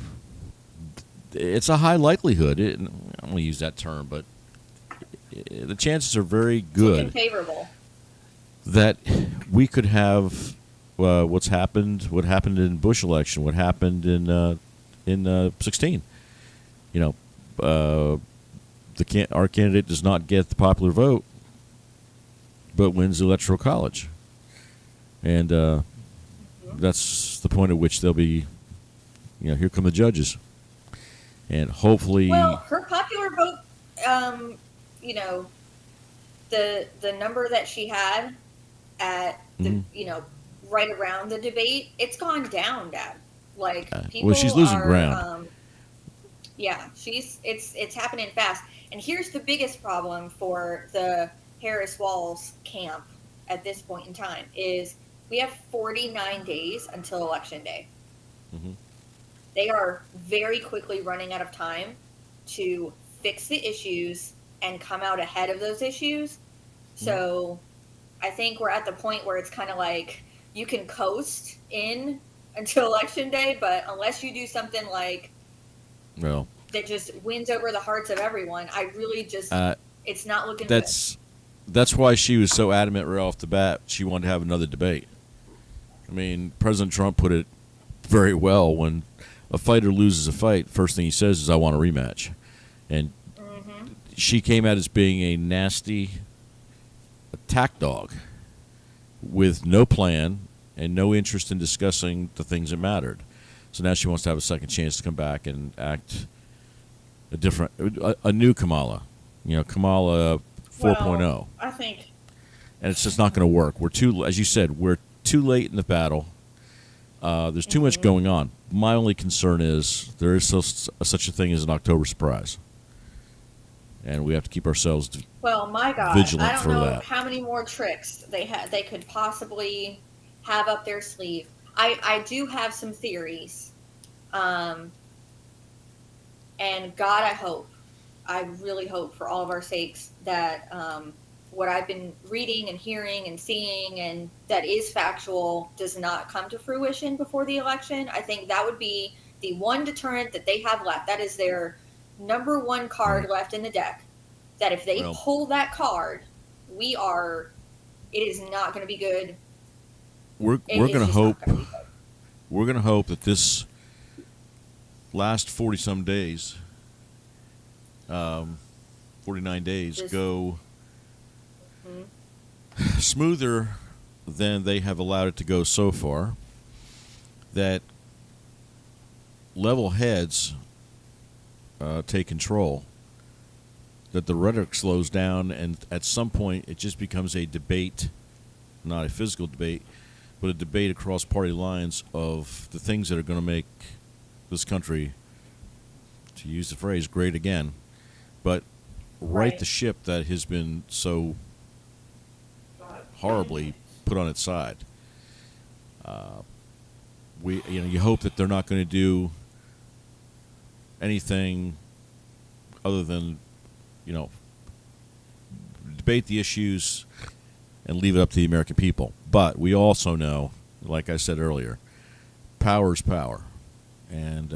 it's a high likelihood. I don't want to use that term, but the chances are very good favorable that we could have what happened in Bush election, what happened in 16. Our candidate does not get the popular vote, but wins the electoral college, and that's the point at which they'll be, here come the judges, and hopefully. Well, her popular vote, the number that she had at the, right around the debate, it's gone down, Dad. Like, people she's losing ground. It's happening fast. And here's the biggest problem for the Harris Walls camp at this point in time is we have 49 days until Election Day. Mm-hmm. They are very quickly running out of time to fix the issues and come out ahead of those issues. So I think we're at the point where it's kind of like you can coast in until Election Day, but unless you do something like that just wins over the hearts of everyone, I really just it's not looking good. That's why she was so adamant right off the bat. She wanted to have another debate. I mean, President Trump put it very well. When a fighter loses a fight, first thing he says is, "I want a rematch." And she came out as being a nasty attack dog with no plan and no interest in discussing the things that mattered. So now she wants to have a second chance to come back and act a new Kamala, Kamala 4.0. Well, I think, and it's just not going to work. As you said, we're too late in the battle. There's too much going on. My only concern is there is such a thing as an October surprise, and we have to keep ourselves my God, vigilant I don't for know that. How many more tricks they could possibly have up their sleeve. I do have some theories, and God, I really hope for all of our sakes that what I've been reading and hearing and seeing and that is factual does not come to fruition before the election. I think that would be the one deterrent that they have left. That is their number one card left in the deck. That if they pull that card, it is not going to be good. We're going to hope. We're going to hope that this last 40-some days, 49 days, go smoother than they have allowed it to go so far. That level heads take control. That the rhetoric slows down, and at some point it just becomes a debate, not a physical debate, but a debate across party lines of the things that are going to make this country, to use the phrase, great again, but right the ship that has been so horribly put on its side. You hope that they're not going to do anything other than, debate the issues and leave it up to the American people. But we also know, like I said earlier, power is power. And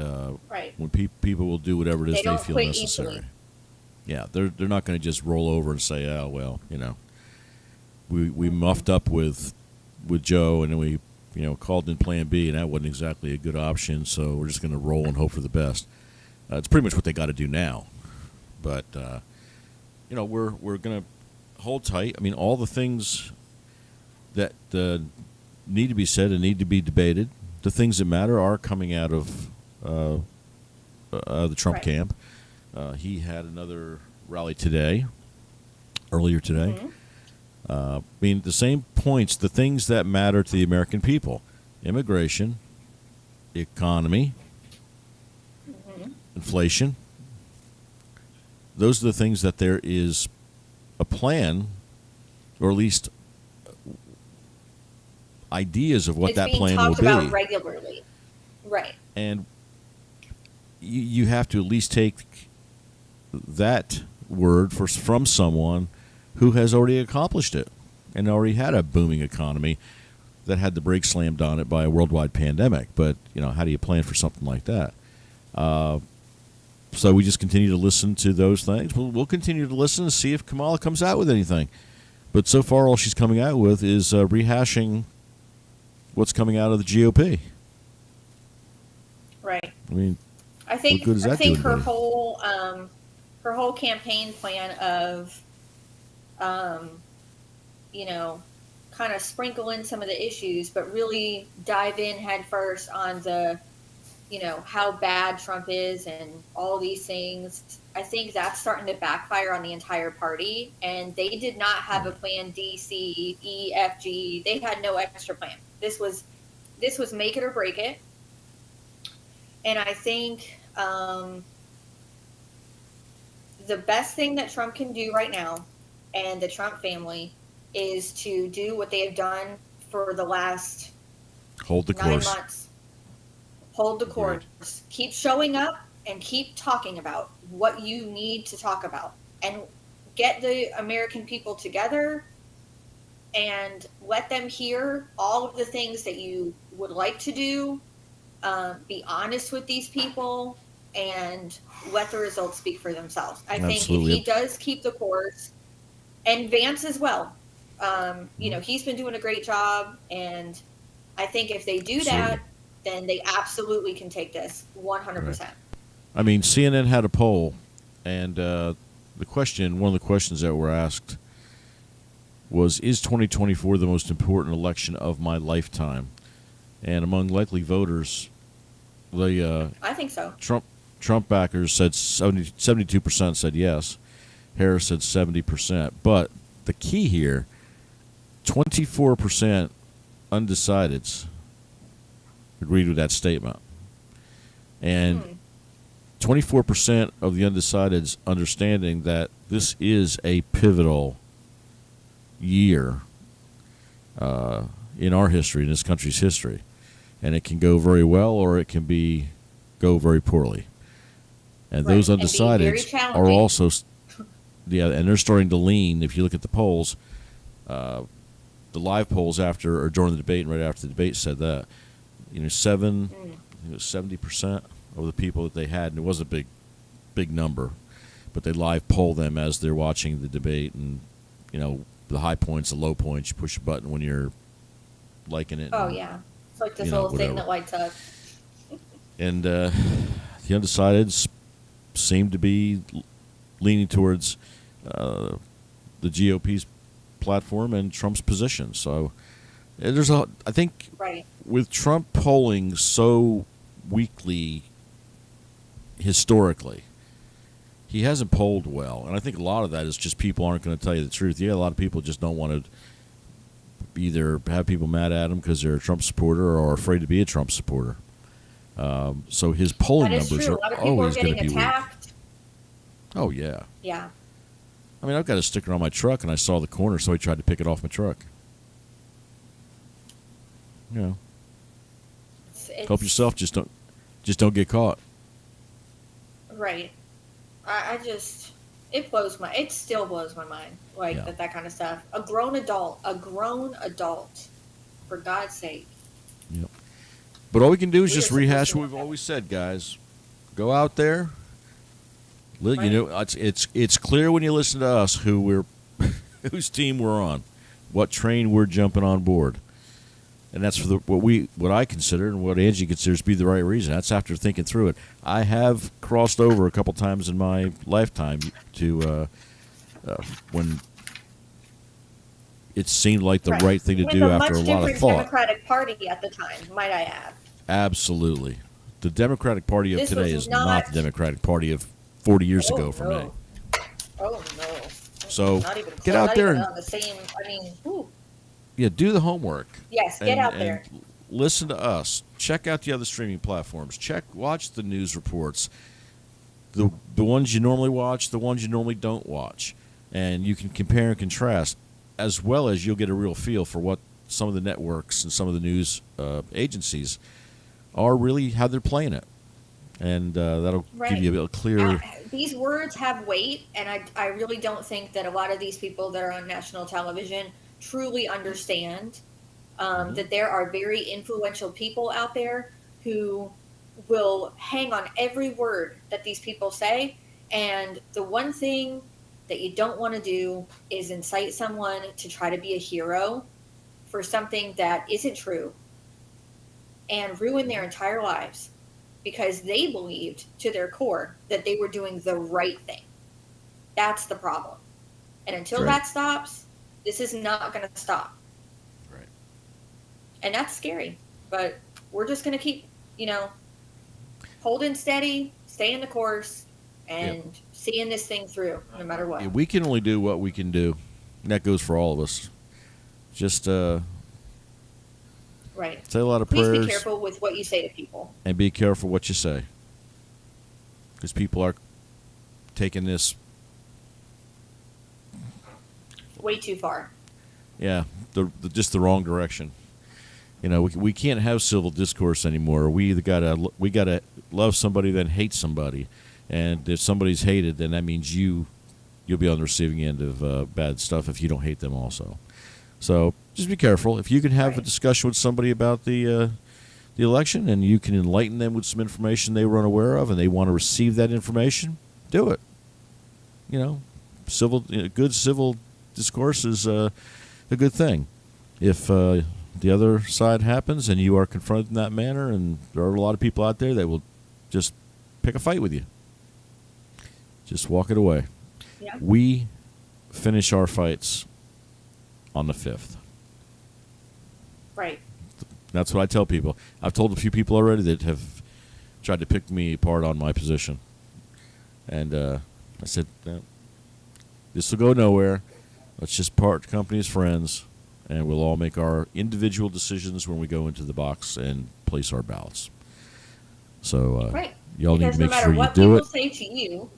when people will do whatever it is they feel necessary. Easily. Yeah, they're not going to just roll over and say, "Oh well, we muffed up with Joe, and then we called in Plan B, and that wasn't exactly a good option. So we're just going to roll and hope for the best." It's pretty much what they got to do now. But we're going to hold tight. I mean, all the things that need to be said and need to be debated, the things that matter are coming out of the Trump camp. He had another rally earlier today. I mean, the same points, the things that matter to the American people: immigration, economy, inflation. Those are the things that there is a plan, or at least ideas of what that plan will be. It's being talked about regularly. Right. And, you have to at least take that word from someone who has already accomplished it and already had a booming economy that had the brakes slammed on it by a worldwide pandemic. But, how do you plan for something like that? So we just continue to listen to those things. We'll continue to listen and see if Kamala comes out with anything. But so far, all she's coming out with is rehashing what's coming out of the GOP. Right. I mean, I think what good is that doing, her whole campaign plan of, kind of sprinkle in some of the issues, but really dive in head first on the, how bad Trump is and all these things. I think that's starting to backfire on the entire party, and they did not have a plan D, C, E, F, G. They had no extra plan. This was make it or break it. And I think the best thing that Trump can do right now, and the Trump family, is to do what they have done for the last hold the 9 course. months. Hold the course. Right. Keep showing up and keep talking about what you need to talk about, and get the American people together and let them hear all of the things that you would like to do. Be honest with these people and let the results speak for themselves. I think if he does keep the course, and Vance as well, he's been doing a great job, and I think if they do that, then they absolutely can take this 100%. Right. I mean, CNN had a poll, and one of the questions that were asked was, is 2024 the most important election of my lifetime? And among likely voters, I think so. Trump backers said 72% said yes. Harris said 70%. But the key here, 24% undecideds agreed with that statement. And 24% of the undecideds understanding that this is a pivotal year in our history, in this country's history. And it can go very well, or it can go very poorly. And those undecideds are also, and they're starting to lean. If you look at the polls, the live polls after or during the debate and right after the debate said that, 70% of the people that they had, and it was a big number, but they live poll them as they're watching the debate, and the high points, the low points. You push a button when you're liking it. Oh, yeah. It's like this little thing that lights up. And the undecideds seem to be leaning towards the GOP's platform and Trump's position. So I think with Trump polling so weakly historically, he hasn't polled well. And I think a lot of that is just people aren't going to tell you the truth. Yeah, a lot of people just don't want to either have people mad at him because they're a Trump supporter or are afraid to be a Trump supporter. So his polling numbers are always going to be weak. Oh, yeah. Yeah. I mean, I've got a sticker on my truck, and I saw the corner, so I tried to pick it off my truck. Help yourself. Just don't get caught. Right. It still blows my mind, that kind of stuff. A grown adult, for God's sake. Yep. But all we can do is just rehash what we've always said, guys. Go out there. Right. It's clear when you listen to us whose team we're on, what train we're jumping on board, and that's for what I consider and what Angie considers to be the right reason. That's after thinking through it. I have crossed over a couple times in my lifetime to when it seemed like the right thing to do after a lot of thought. Democratic Party at the time, might I add. Absolutely, the Democratic Party of today is not the Democratic Party of 40 years ago for me. Oh no! So get out there and do the homework. Yes, get out there. Listen to us. Check out the other streaming platforms. Watch the news reports. The ones you normally watch, the ones you normally don't watch, and you can compare and contrast, as well as you'll get a real feel for what some of the networks and some of the news agencies are really, how they're playing it. and that'll give Right. you a clear. These words have weight, and I really don't think that a lot of these people that are on national television truly understand Mhm. that there are very influential people out there who will hang on every word that these people say. And the one thing that you don't want to do is incite someone to try to be a hero for something that isn't true and ruin their entire lives because they believed to their core that they were doing the right thing. That's the problem. And until Right. that stops, this is not going to stop. Right. And that's scary. But we're just going to keep, holding steady, staying the course, Yep. and seeing this thing through no matter what. Yeah, we can only do what we can do. And that goes for all of us. Just Right. say a lot of Please be prayers careful with what you say to people. and be careful what you say, because people are taking this, Way too far. yeah, just the wrong direction. We can't have civil discourse anymore. We either gotta love somebody then hate somebody, and if somebody's hated, then that means you'll be on the receiving end of bad stuff if you don't hate them also. So just be careful. If you can have a Right. discussion with somebody about the election, and you can enlighten them with some information they were unaware of, and they want to receive that information, do it. Good civil discourse is a good thing. If the other side happens and you are confronted in that manner, and there are a lot of people out there that will just pick a fight with you, just walk it away. Yeah. We finish our fights on the 5th. Right. That's what I tell people. I've told a few people already that have tried to pick me apart on my position. And I said, no, this will go nowhere. Let's just part company as friends, and we'll all make our individual decisions when we go into the box and place our ballots. So Right. y'all need Because to no make matter sure you what do people it. say to you,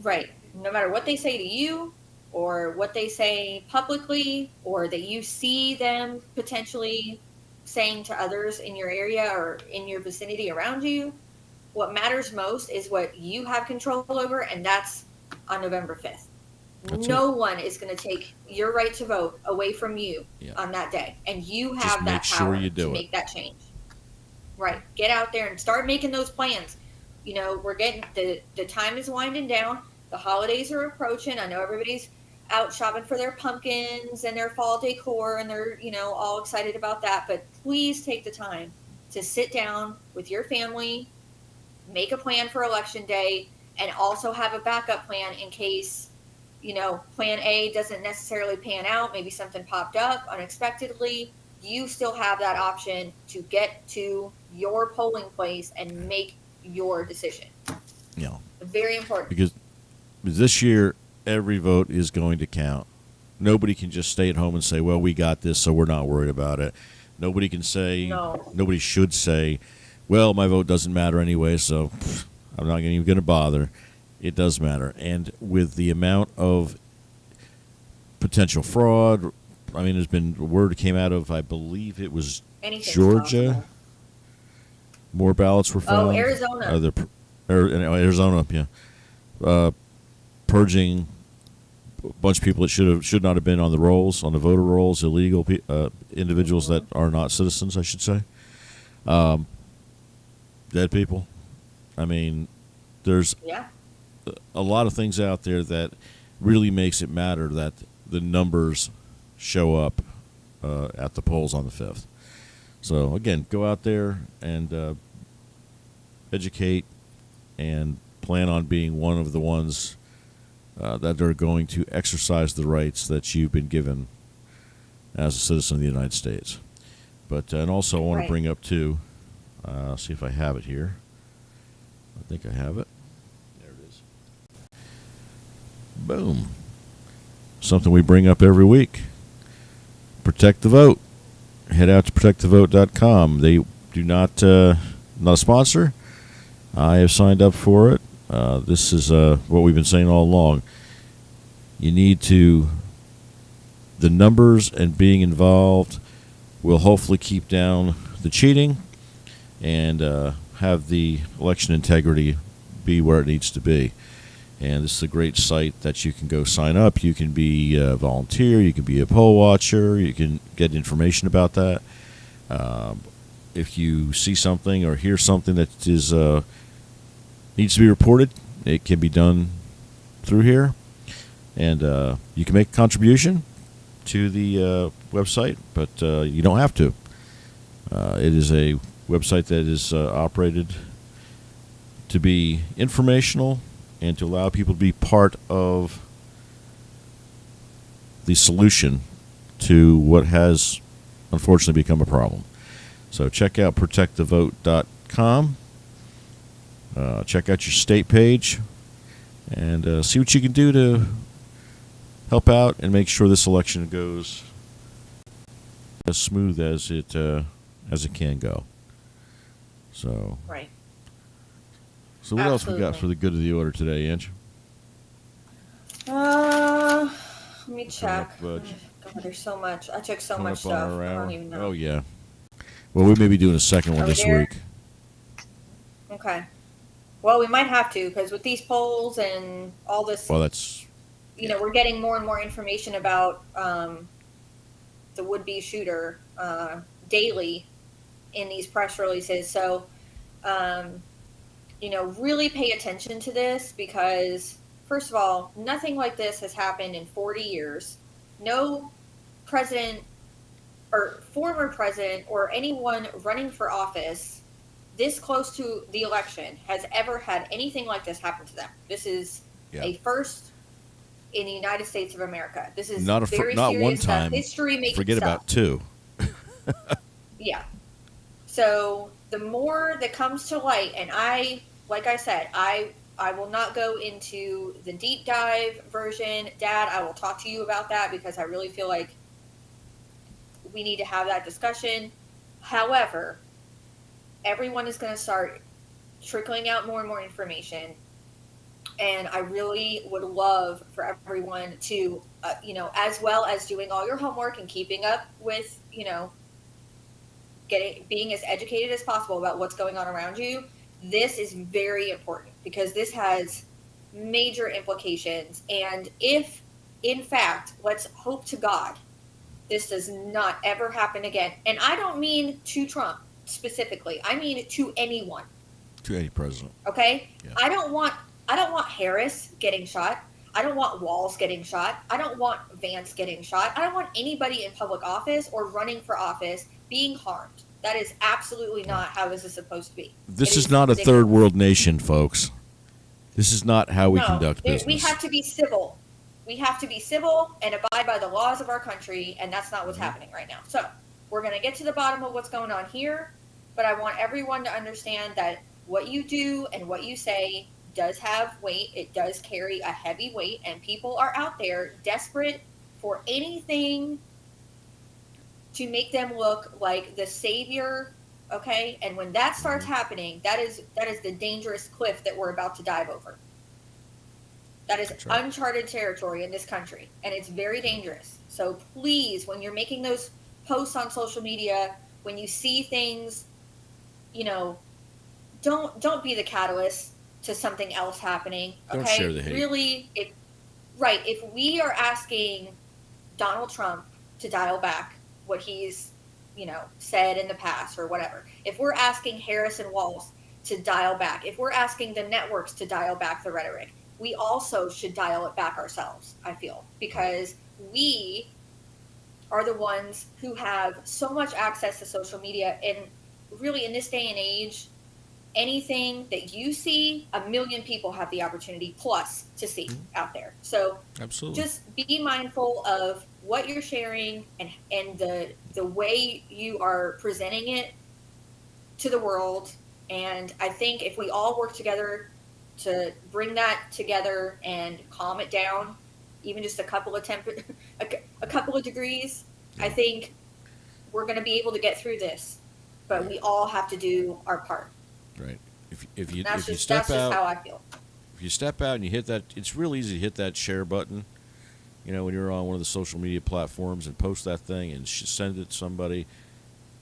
right, no matter what they say to you or what they say publicly or that you see them potentially saying to others in your area or in your vicinity around you, what matters most is what you have control over, and that's on November 5th. That's it. No one is going to take your right to vote away from you Yeah. on that day, and you Just have make that sure power you to do it. make that change. Right. Get out there and start making those plans. We're getting the time is winding down. The holidays are approaching. I know everybody's out shopping for their pumpkins and their fall decor, and they're, all excited about that. But please take the time to sit down with your family, make a plan for election day, and also have a backup plan in case, plan A doesn't necessarily pan out. Maybe something popped up unexpectedly. You still have that option to get to your polling place and make your decision. Yeah. Very important. Because this year, every vote is going to count. Nobody can just stay at home and say, well, we got this, so we're not worried about it. Nobody can say, No. Nobody should say, well, my vote doesn't matter anyway, so I'm not even going to bother. It does matter. And with the amount of potential fraud, there's been word came out of, I believe it was Anything's Georgia. possible. More ballots were found. Arizona. Arizona, yeah. Purging a bunch of people that should not have been on the rolls, on the voter rolls, illegal individuals that are not citizens, I should say. Dead people. There's Yeah. a lot of things out there that really makes it matter that the numbers show up at the polls on the 5th. So, again, go out there and educate and plan on being one of the ones that are going to exercise the rights that you've been given as a citizen of the United States. And also I want to bring up, too, see if I have it here. I think I have it. There it is. Boom. Something we bring up every week. Protect the vote. Head out to protectthevote.com. They do not a sponsor. I have signed up for it. This is what we've been saying all along. You need to, the numbers and being involved will hopefully keep down the cheating and have the election integrity be where it needs to be. And this is a great site that you can go sign up. You can be a volunteer. You can be a poll watcher. You can get information about that. If you see something or hear something that is needs to be reported, it can be done through here. And you can make a contribution to the website, but you don't have to. It is a website that is operated to be informational and to allow people to be part of the solution to what has unfortunately become a problem. So check out protectthevote.com. Check out your state page and see what you can do to help out and make sure this election goes as smooth as it can go. So right. So what else we got for the good of the order today, Ange? Let me check. God, there's so much. I took so much stuff. I don't even know. Oh yeah. Well, we may be doing a second one this week. Okay. Well, we might have to, because with these polls and all this. Well, that's. We're getting more and more information about the would-be shooter daily in these press releases. So. Really pay attention to this because, first of all, nothing like this has happened in 40 years. No president or former president or anyone running for office this close to the election has ever had anything like this happen to them. This is a first in the United States of America. This is not very not serious one time. Stuff. History-making Forget stuff. about two. Yeah. So the more that comes to light, and like I said, I will not go into the deep dive version. Dad, I will talk to you about that because I really feel like we need to have that discussion. However, everyone is going to start trickling out more and more information. And I really would love for everyone to, as well as doing all your homework and keeping up with, being as educated as possible about what's going on around you. This is very important because this has major implications. And if, in fact, let's hope to God, this does not ever happen again. And I don't mean to Trump specifically. I mean to anyone. To any president. Okay? Yeah. I don't want Harris getting shot. I don't want Walz getting shot. I don't want Vance getting shot. I don't want anybody in public office or running for office being harmed. That is absolutely not how this is supposed to be. This is not a third world nation, folks. This is not how we conduct business. We have to be civil. We have to be civil and abide by the laws of our country, and that's not what's happening right now. So we're going to get to the bottom of what's going on here, but I want everyone to understand that what you do and what you say does have weight. It does carry a heavy weight, and people are out there desperate for anything to make them look like the savior, okay? And when that starts happening, that is the dangerous cliff that we're about to dive over. That is uncharted territory in this country, and it's very dangerous. So please, when you're making those posts on social media, when you see things, don't be the catalyst to something else happening, okay? Don't share the hate. Really, if we are asking Donald Trump to dial back what he's, said in the past or whatever. If we're asking Harris and Walz to dial back, if we're asking the networks to dial back the rhetoric, we also should dial it back ourselves, I feel, because we are the ones who have so much access to social media. And really in this day and age, anything that you see, 1 million people have the opportunity plus to see out there. So absolutely, just be mindful of what you're sharing and the way you are presenting it to the world. And I think if we all work together to bring that together and calm it down, even just a couple of degrees, I think we're going to be able to get through this. But we all have to do our part. Right. If you that's step just out, how I feel. If you step out and you hit that, it's real easy to hit that share button. When you're on one of the social media platforms and post that thing and send it to somebody.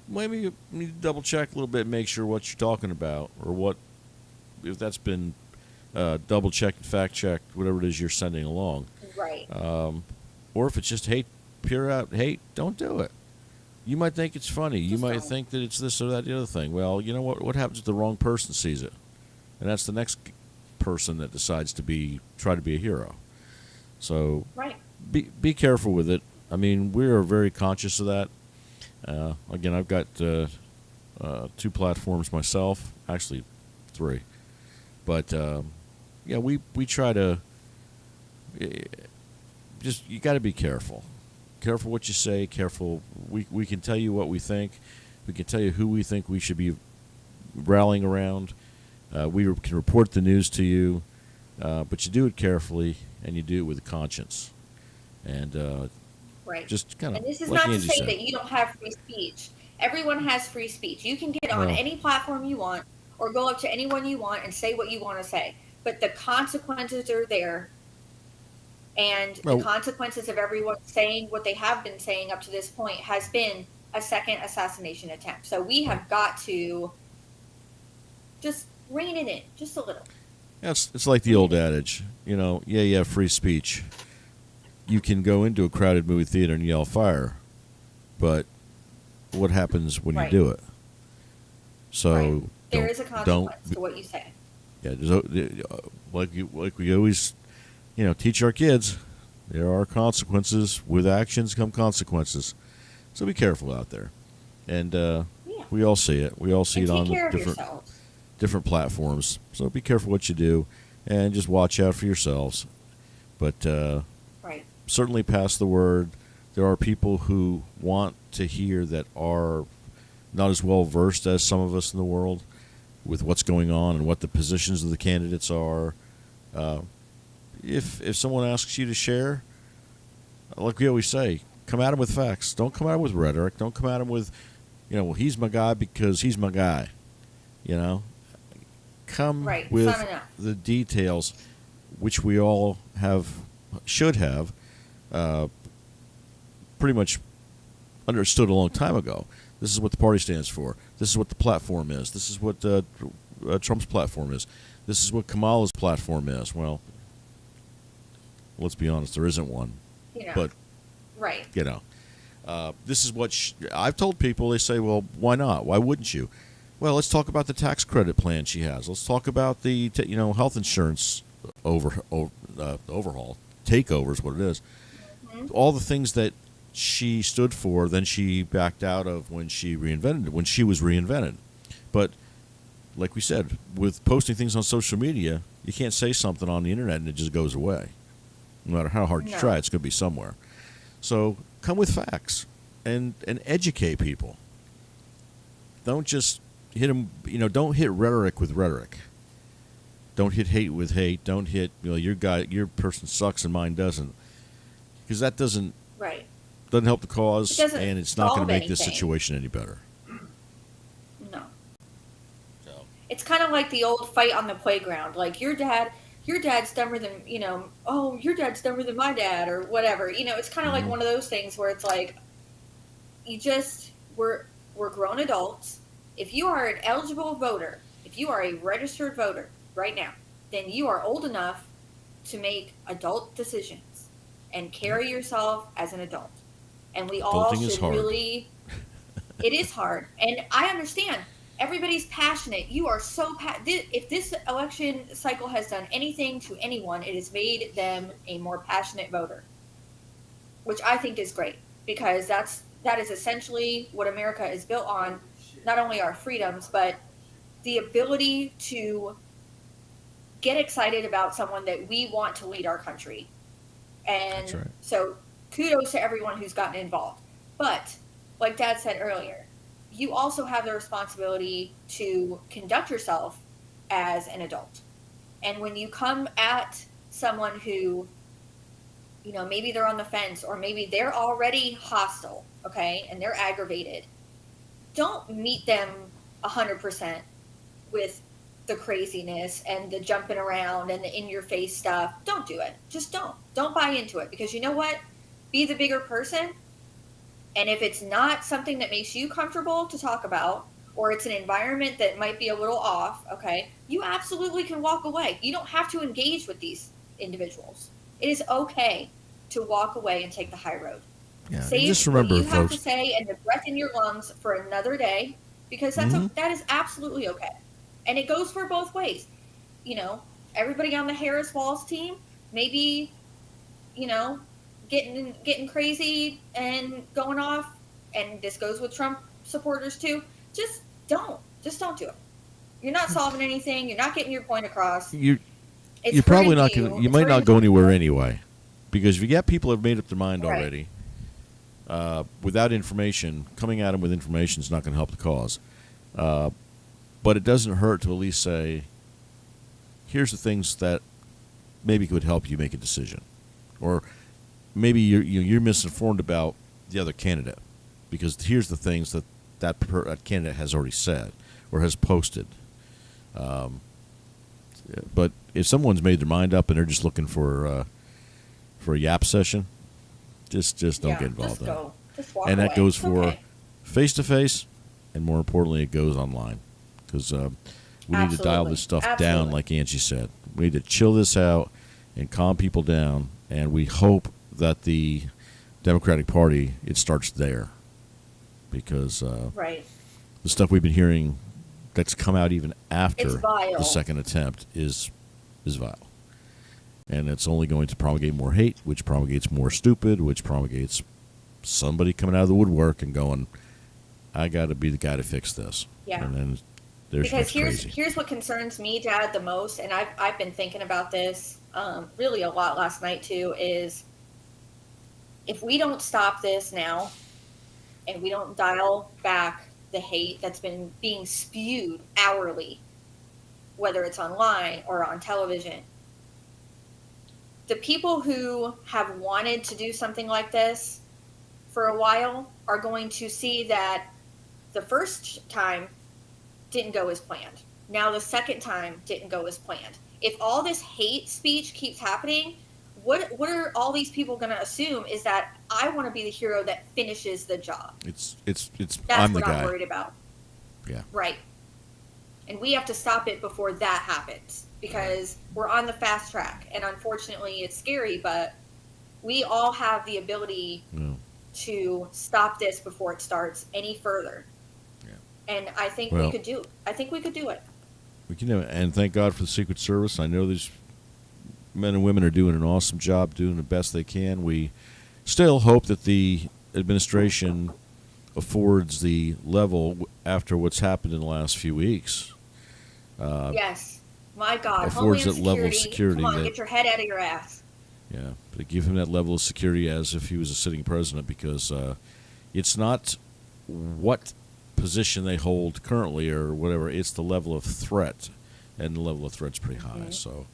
maybe you need to double check a little bit, and make sure what you're talking about, or what if that's been double checked, fact checked, whatever it is you're sending along. Right. Or if it's just hate, pure out hate, don't do it. You might think it's funny. You Just might don't. think that it's this or that, the other thing. Well, you know what? What happens if the wrong person sees it, and that's the next person that decides to try to be a hero. So Right. be careful with it. I mean, we are very conscious of that. Again, I've got 2 platforms myself, actually 3, but yeah, we try to just you got to be careful. Careful what you say. Careful. We can tell you what we think. We can tell you who we think we should be rallying around. We can report the news to you, but you do it carefully and you do it with a conscience. And Right. just kind of And this is like not to Angie say said. that you don't have free speech. Everyone has free speech. You can get on Well, any platform you want or go up to anyone you want and say what you want to say. But the consequences are there. And the well, consequences of everyone saying what they have been saying up to this point has been a second assassination attempt. So we have got to just rein it in just a little. yeah, it's like the old adage, yeah, you have free speech. You can go into a crowded movie theater and yell fire, but what happens when you Right. do it? So Right. There don't is a don't consequence to what you say. yeah, like we always teach our kids. There are consequences. With actions come consequences. So be careful out there. And Yeah. we all see it. We all see And it take on the care of different yourselves. different platforms. So be careful what you do, and just watch out for yourselves. But Right. certainly pass the word. There are people who want to hear that are not as well versed as some of us in the world with what's going on and what the positions of the candidates are. If someone asks you to share, like we always say, come at them with facts. Don't come at them with rhetoric. Don't come at them with, well, he's my guy because he's my guy. Come Right. It's with not enough. the details, which we all should have, pretty much understood a long time ago. This is what the party stands for. This is what the platform is. This is what Trump's platform is. This is what Kamala's platform is. Well, let's be honest, there isn't one. But, Right. this is what I've told people. They say, well, why not? Why wouldn't you? Well, let's talk about the tax credit plan she has. Let's talk about the health insurance overhaul. Takeover is what it is. Mm-hmm. All the things that she stood for, then she backed out of when she was reinvented. But like we said, with posting things on social media, you can't say something on the internet and it just goes away. No matter how hard you No. try, it's going to be somewhere. So come with facts and educate people. Don't just hit them. Don't hit rhetoric with rhetoric. Don't hit hate with hate. Don't hit your person sucks and mine doesn't, because that doesn't Right. help the cause, It doesn't and it's not going solve to make this anything. situation any better. No. So It's kind of like the old fight on the playground. Like your dad's dumber than, oh, your dad's dumber than my dad or whatever. It's kind of like Mhm. one of those things where it's like, we're grown adults. If you are an eligible voter, if you are a registered voter right now, then you are old enough to make adult decisions and carry yourself as an adult. And we all Adulting is should hard. really, it is hard. And I understand. Everybody's passionate. You are so if this election cycle has done anything to anyone, it has made them a more passionate voter, which I think is great, because that is essentially what America is built on. Not only our freedoms, but the ability to get excited about someone that we want to lead our country. And That's right. so kudos to everyone who's gotten involved. But like Dad said earlier, you also have the responsibility to conduct yourself as an adult. And when you come at someone who, maybe they're on the fence, or maybe they're already hostile, okay, and they're aggravated, don't meet them 100% with the craziness and the jumping around and the in-your-face stuff. Don't do it. Just don't. Don't buy into it, because you know what? Be the bigger person And if it's not something that makes you comfortable to talk about, or it's an environment that might be a little off, okay, you absolutely can walk away. You don't have to engage with these individuals. It is okay to walk away and take the high road. Yeah, Say just remember, what you have folks, to say and the breath in your lungs for another day, because that is absolutely okay. And it goes for both ways. You know, everybody on the Harris Walls team, maybe, you know, getting crazy and going off, and this goes with Trump supporters too. Just don't do it. You're not solving anything. You're not getting your point across. You're probably not going to. You might not go anywhere anyway, because if you get people that have made up their mind already, without information, coming at them with information is not going to help the cause. But it doesn't hurt to at least say, here's the things that maybe could help you make a decision, or maybe you're misinformed about the other candidate, because here's the things that candidate has already said or has posted. But if someone's made their mind up and they're just looking for a yap session, just don't get involved in it. And that goes for face to face, and more importantly, it goes online, because we need to dial this stuff down, like Angie said. We need to chill this out and calm people down, and we hope that the Democratic Party, it starts there, because the stuff we've been hearing that's come out even after the second attempt is vile. And it's only going to propagate more hate, which propagates more stupid, which propagates somebody coming out of the woodwork and going, I got to be the guy to fix this. Yeah. And then there's because here's what concerns me, Dad, the most, and I've been thinking about this really a lot last night too, is if we don't stop this now and we don't dial back the hate that's been being spewed hourly, whether it's online or on television, the people who have wanted to do something like this for a while are going to see that the first time didn't go as planned. Now the second time didn't go as planned. If all this hate speech keeps happening, what are all these people going to assume is that I want to be the hero that finishes the job. It's That's I'm the what guy. I'm worried about. Yeah. Right. And we have to stop it before that happens, because we're on the fast track. And unfortunately, it's scary, but we all have the ability to stop this before it starts any further. Yeah. And I think we could do it. I think we could do it. We can do it. And thank God for the Secret Service. I know these men and women are doing an awesome job, doing the best they can. We still hope that the administration affords the level after what's happened in the last few weeks. Yes. My God. Affords that level of security. Come on, get your head out of your ass. Yeah. But give him that level of security as if he was a sitting president, because it's not what position they hold currently or whatever. It's the level of threat. And the level of threat's pretty high. So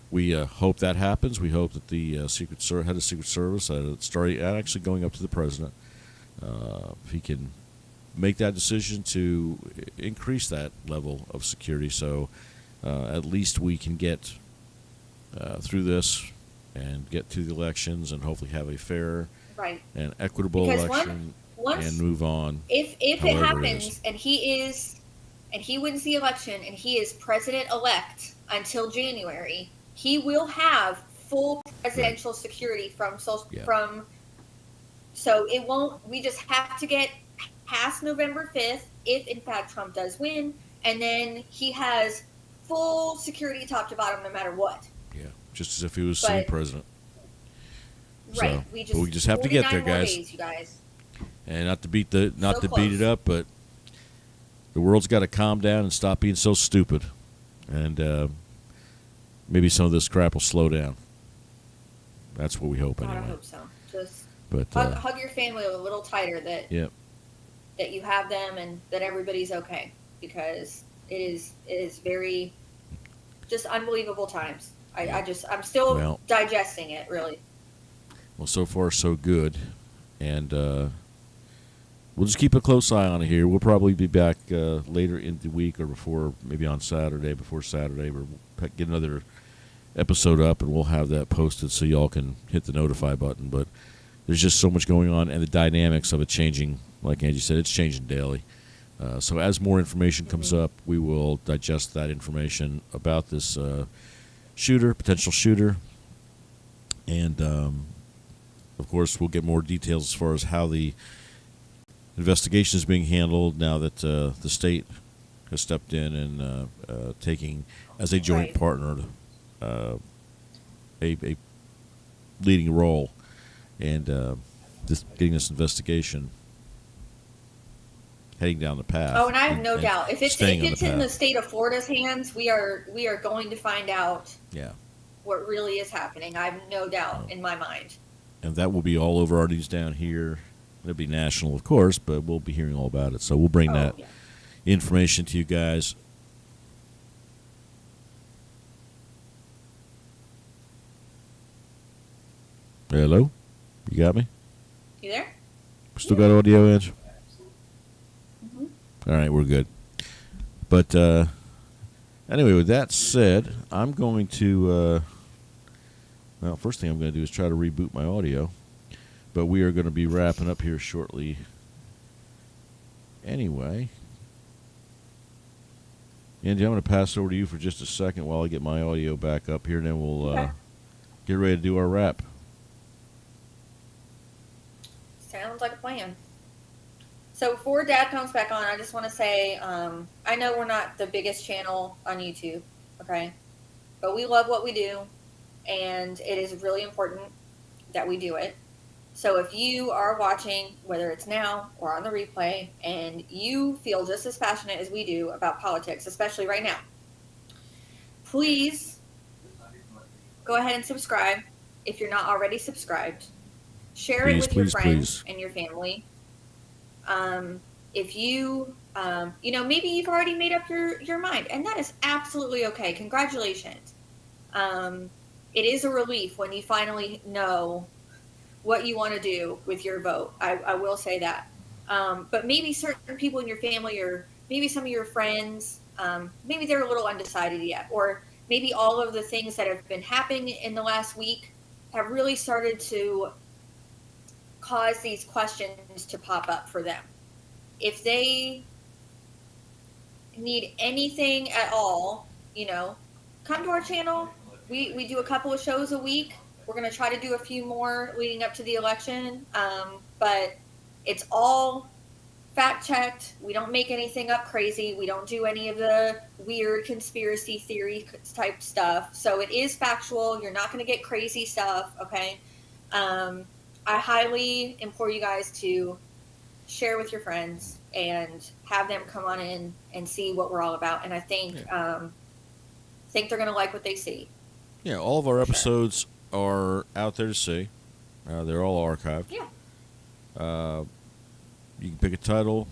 we hope that happens. We hope that the head of Secret Service, actually going up to the president, if he can make that decision to increase that level of security, so at least we can get through this and get to the elections and hopefully have a fair and equitable election and move on. If it happens and he wins the election and he is president-elect until January, he will have full presidential security from. So it won't. We just have to get past November 5th, if in fact Trump does win, and then he has full security top to bottom, no matter what. Yeah, just as if he was sitting president. Right. So, we just have to get there, guys. Days, you guys. And not to beat it up, but the world's got to calm down and stop being so stupid, and maybe some of this crap will slow down. That's what we hope, anyway. I hope so. Just but hug your family a little tighter that you have them and that everybody's okay, because it is very just unbelievable times. I'm still digesting it, really. Well, so far so good, and we'll just keep a close eye on it here. We'll probably be back later in the week or maybe on Saturday. Before Saturday, we'll get another episode up, and we'll have that posted so y'all can hit the notify button. But there's just so much going on, and the dynamics of it changing. Like Angie said, it's changing daily. So as more information comes up, we will digest that information about this potential shooter, and of course, we'll get more details as far as how the investigation is being handled now that the state has stepped in and taking as a joint partner a leading role and getting this investigation heading down the path. Oh, and I have no doubt if it's in the state of Florida's hands, we are going to find out. Yeah. What really is happening? I have no doubt in my mind. And that will be all over our news down here. It'll be national, of course, but we'll be hearing all about it. So we'll bring that information to you guys. Hello? You got me? You there? Still got audio, Edge? All right, we're good. But anyway, with that said, I'm going to, first thing I'm going to do is try to reboot my audio. But we are going to be wrapping up here shortly anyway. Angie, I'm going to pass it over to you for just a second while I get my audio back up here, and then we'll get ready to do our wrap. Sounds like a plan. So before Dad comes back on, I just want to say, I know we're not the biggest channel on YouTube, okay? But we love what we do, and it is really important that we do it. So if you are watching, whether it's now or on the replay, and you feel just as passionate as we do about politics, especially right now, please go ahead and subscribe if you're not already subscribed. Share it with your friends and your family. If you, maybe you've already made up your mind, and that is absolutely okay. Congratulations. It is a relief when you finally know what you want to do with your vote. I will say that. But maybe certain people in your family, or maybe some of your friends, maybe they're a little undecided yet, or maybe all of the things that have been happening in the last week have really started to cause these questions to pop up for them. If they need anything at all, come to our channel. We do a couple of shows a week. We're going to try to do a few more leading up to the election. But it's all fact checked. We don't make anything up crazy. We don't do any of the weird conspiracy theory type stuff. So it is factual. You're not going to get crazy stuff. Okay. I highly implore you guys to share with your friends and have them come on in and see what we're all about. And I think they're going to like what they see. Yeah, all of our episodes are out there to see. They're all archived. Yeah. You can pick a title,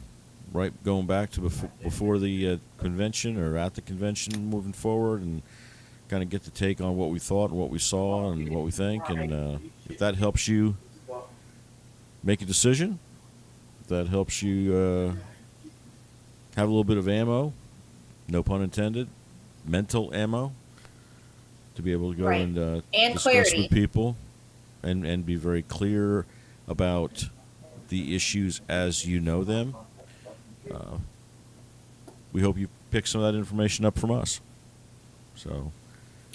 right, going back to before the convention or at the convention, moving forward, and kind of get the take on what we thought and what we saw and what we think. And if that helps you make a decision, if that helps you have a little bit of ammo, no pun intended, mental ammo, to be able to go and discuss clarity with people and be very clear about the issues as you know them. We hope you pick some of that information up from us. So,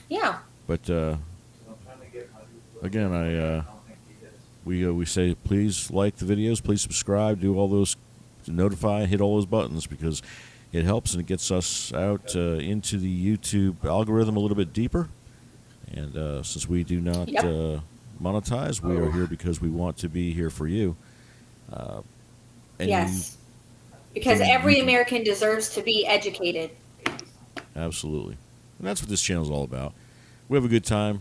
yeah. But again, we say please like the videos, please subscribe, do all those, notify, hit all those buttons, because it helps and it gets us out into the YouTube algorithm a little bit deeper. And since we do not monetize, we are here because we want to be here for you. Yes, because every American deserves to be educated. Absolutely. And that's what this channel is all about. We have a good time.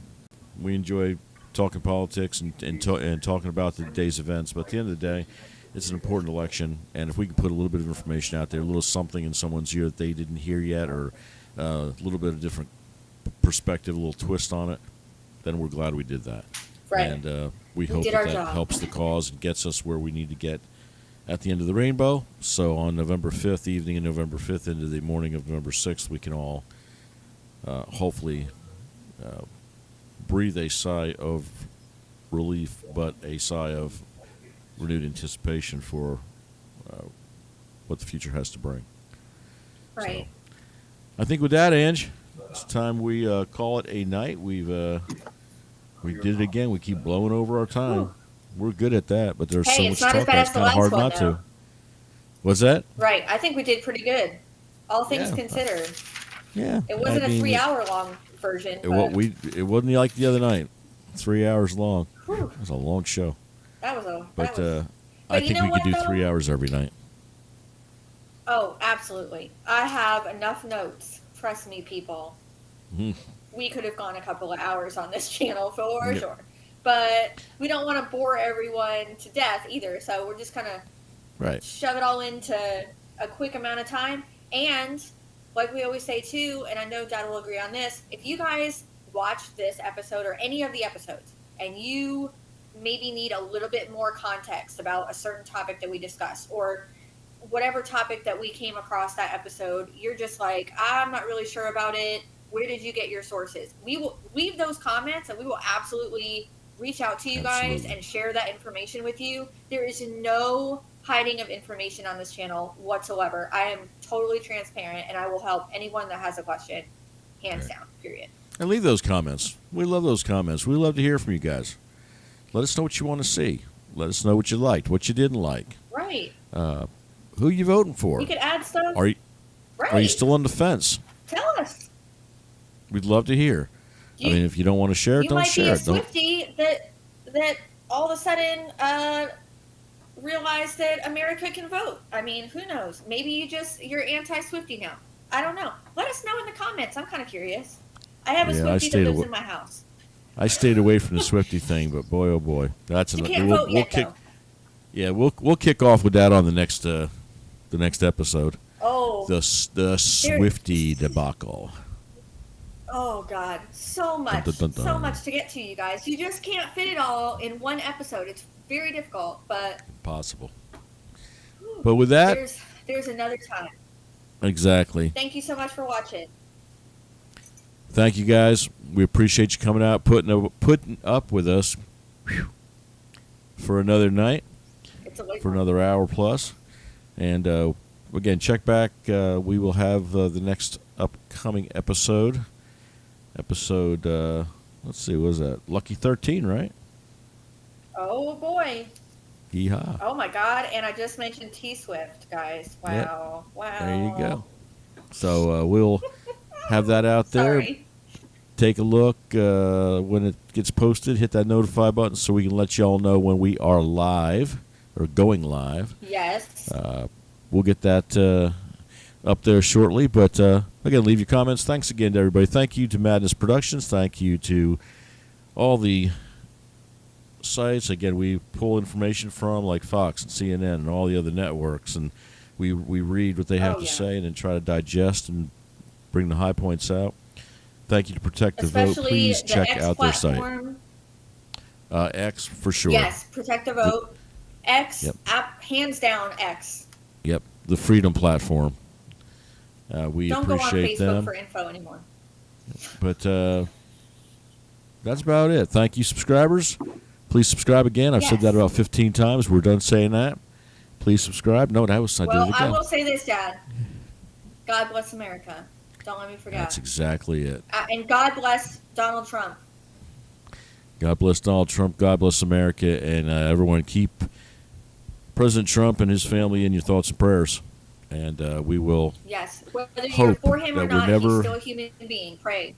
We enjoy talking politics and talking about the day's events. But at the end of the day, it's an important election. And if we can put a little bit of information out there, a little something in someone's ear that they didn't hear yet, or a little bit of different perspective, a little twist on it, then we're glad we did that. Right. And we hope that helps the cause and gets us where we need to get at the end of the rainbow. So on November 5th, evening of November 5th into the morning of November 6th, we can all hopefully breathe a sigh of relief, but a sigh of renewed anticipation for what the future has to bring. Right. So, I think with that, Ange, it's time we call it a night. We did it again. We keep blowing over our time. Whew. We're good at that, but there's so Hey, much it's not talk as bad that's as the kind of last hard one, not though. to. What's that? Right. I think we did pretty good. All things Yeah. considered. Yeah. It wasn't a 3-hour long version. It wasn't like the other night. 3 hours long. Whew. It was a long show. That was a. But But I you think know we could what, do 3 though? hours every night. Oh, absolutely. I have enough notes. Trust me, people. Mhm. We could have gone a couple of hours on this channel for Yeah. sure. But we don't want to bore everyone to death either. So we're just going to Right. shove it all into a quick amount of time. And like we always say too, and I know Dad will agree on this, if you guys watch this episode or any of the episodes and you maybe need a little bit more context about a certain topic that we discussed or whatever topic that we came across that episode, you're just like, I'm not really sure about it. Where did you get your sources? We will leave those comments and we will absolutely reach out to you guys Absolutely. and share that information with you. There is no hiding of information on this channel whatsoever. I am totally transparent and I will help anyone that has a question, hands down, period. And leave those comments. We love those comments. We love to hear from you guys. Let us know what you want to see. Let us know what you liked, what you didn't like. Right. Who you voting for? You could add stuff. Are you Right. still on the fence? Tell us. We'd love to hear. I mean, if you don't want to share it, You don't might be share a it. Don't. Swiftie that all of a sudden realized that America can vote. I mean, who knows? Maybe you're anti-Swiftie now. I don't know. Let us know in the comments. I'm kind of curious. I have a Yeah, I Swiftie that stayed lives awa- in my house. I stayed away from the Swifty thing, but boy, oh boy, that's You an. can't vote yet, kick. though. Yeah, we'll kick off with that on the next episode. Oh, The Swifty debacle. oh God, so much, Dun, dun, dun, so dun. much to get to, you guys. You just can't fit it all in one episode. It's very difficult, but Possible. But with that, there's another time. exactly. Thank you so much for watching. Thank you guys. We appreciate you coming out, putting up with us for another night, It's a late for one. another hour plus. And again, check back. We will have the next upcoming episode. Let's see, what was that? Lucky 13, right? Oh boy. Yeehaw. Oh my God! And I just mentioned T Swift, guys. Wow, wow. There you go. So we'll have that out there. Sorry. Take a look when it gets posted. Hit that notify button so we can let y'all know when we are live or going live. Yes. We'll get that up there shortly. But again, leave your comments. Thanks again to everybody. Thank you to Madness Productions. Thank you to all the sites. Again, we pull information from like Fox and CNN and all the other networks, and we read what they have Oh, to yeah. say and then try to digest and bring the high points out. Thank you to Protect the Vote. Especially Please the check X out their site. platform. X for sure. Yes, Protect the Vote. X, Yep. hands down X. Yep, the Freedom Platform. We Don't go on appreciate Facebook them. for info anymore. But that's about it. Thank you, subscribers. Please subscribe again. I've said that Yes. about 15 times. We're done saying that. Please subscribe. No, I did it Well, again. I will say this, Dad. God bless America. Don't let me forget. That's exactly it. And God bless Donald Trump. God bless Donald Trump. God bless America. And everyone keep President Trump and his family in your thoughts and prayers. And we will. Yes. Whether you're Hope for him or that we're not, never- he's still a human being. Pray.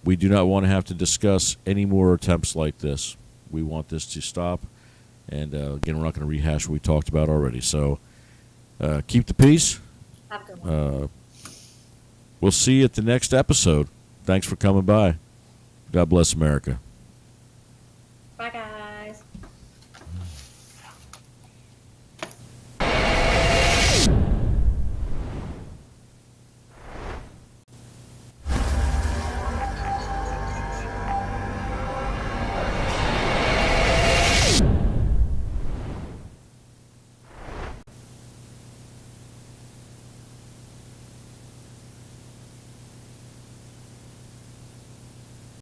We do not want to have to discuss any more attempts like this. We want this to stop. And again, we're not going to rehash what we talked about already. So keep the peace. Have a good one. We'll see you at the next episode. Thanks for coming by. God bless America.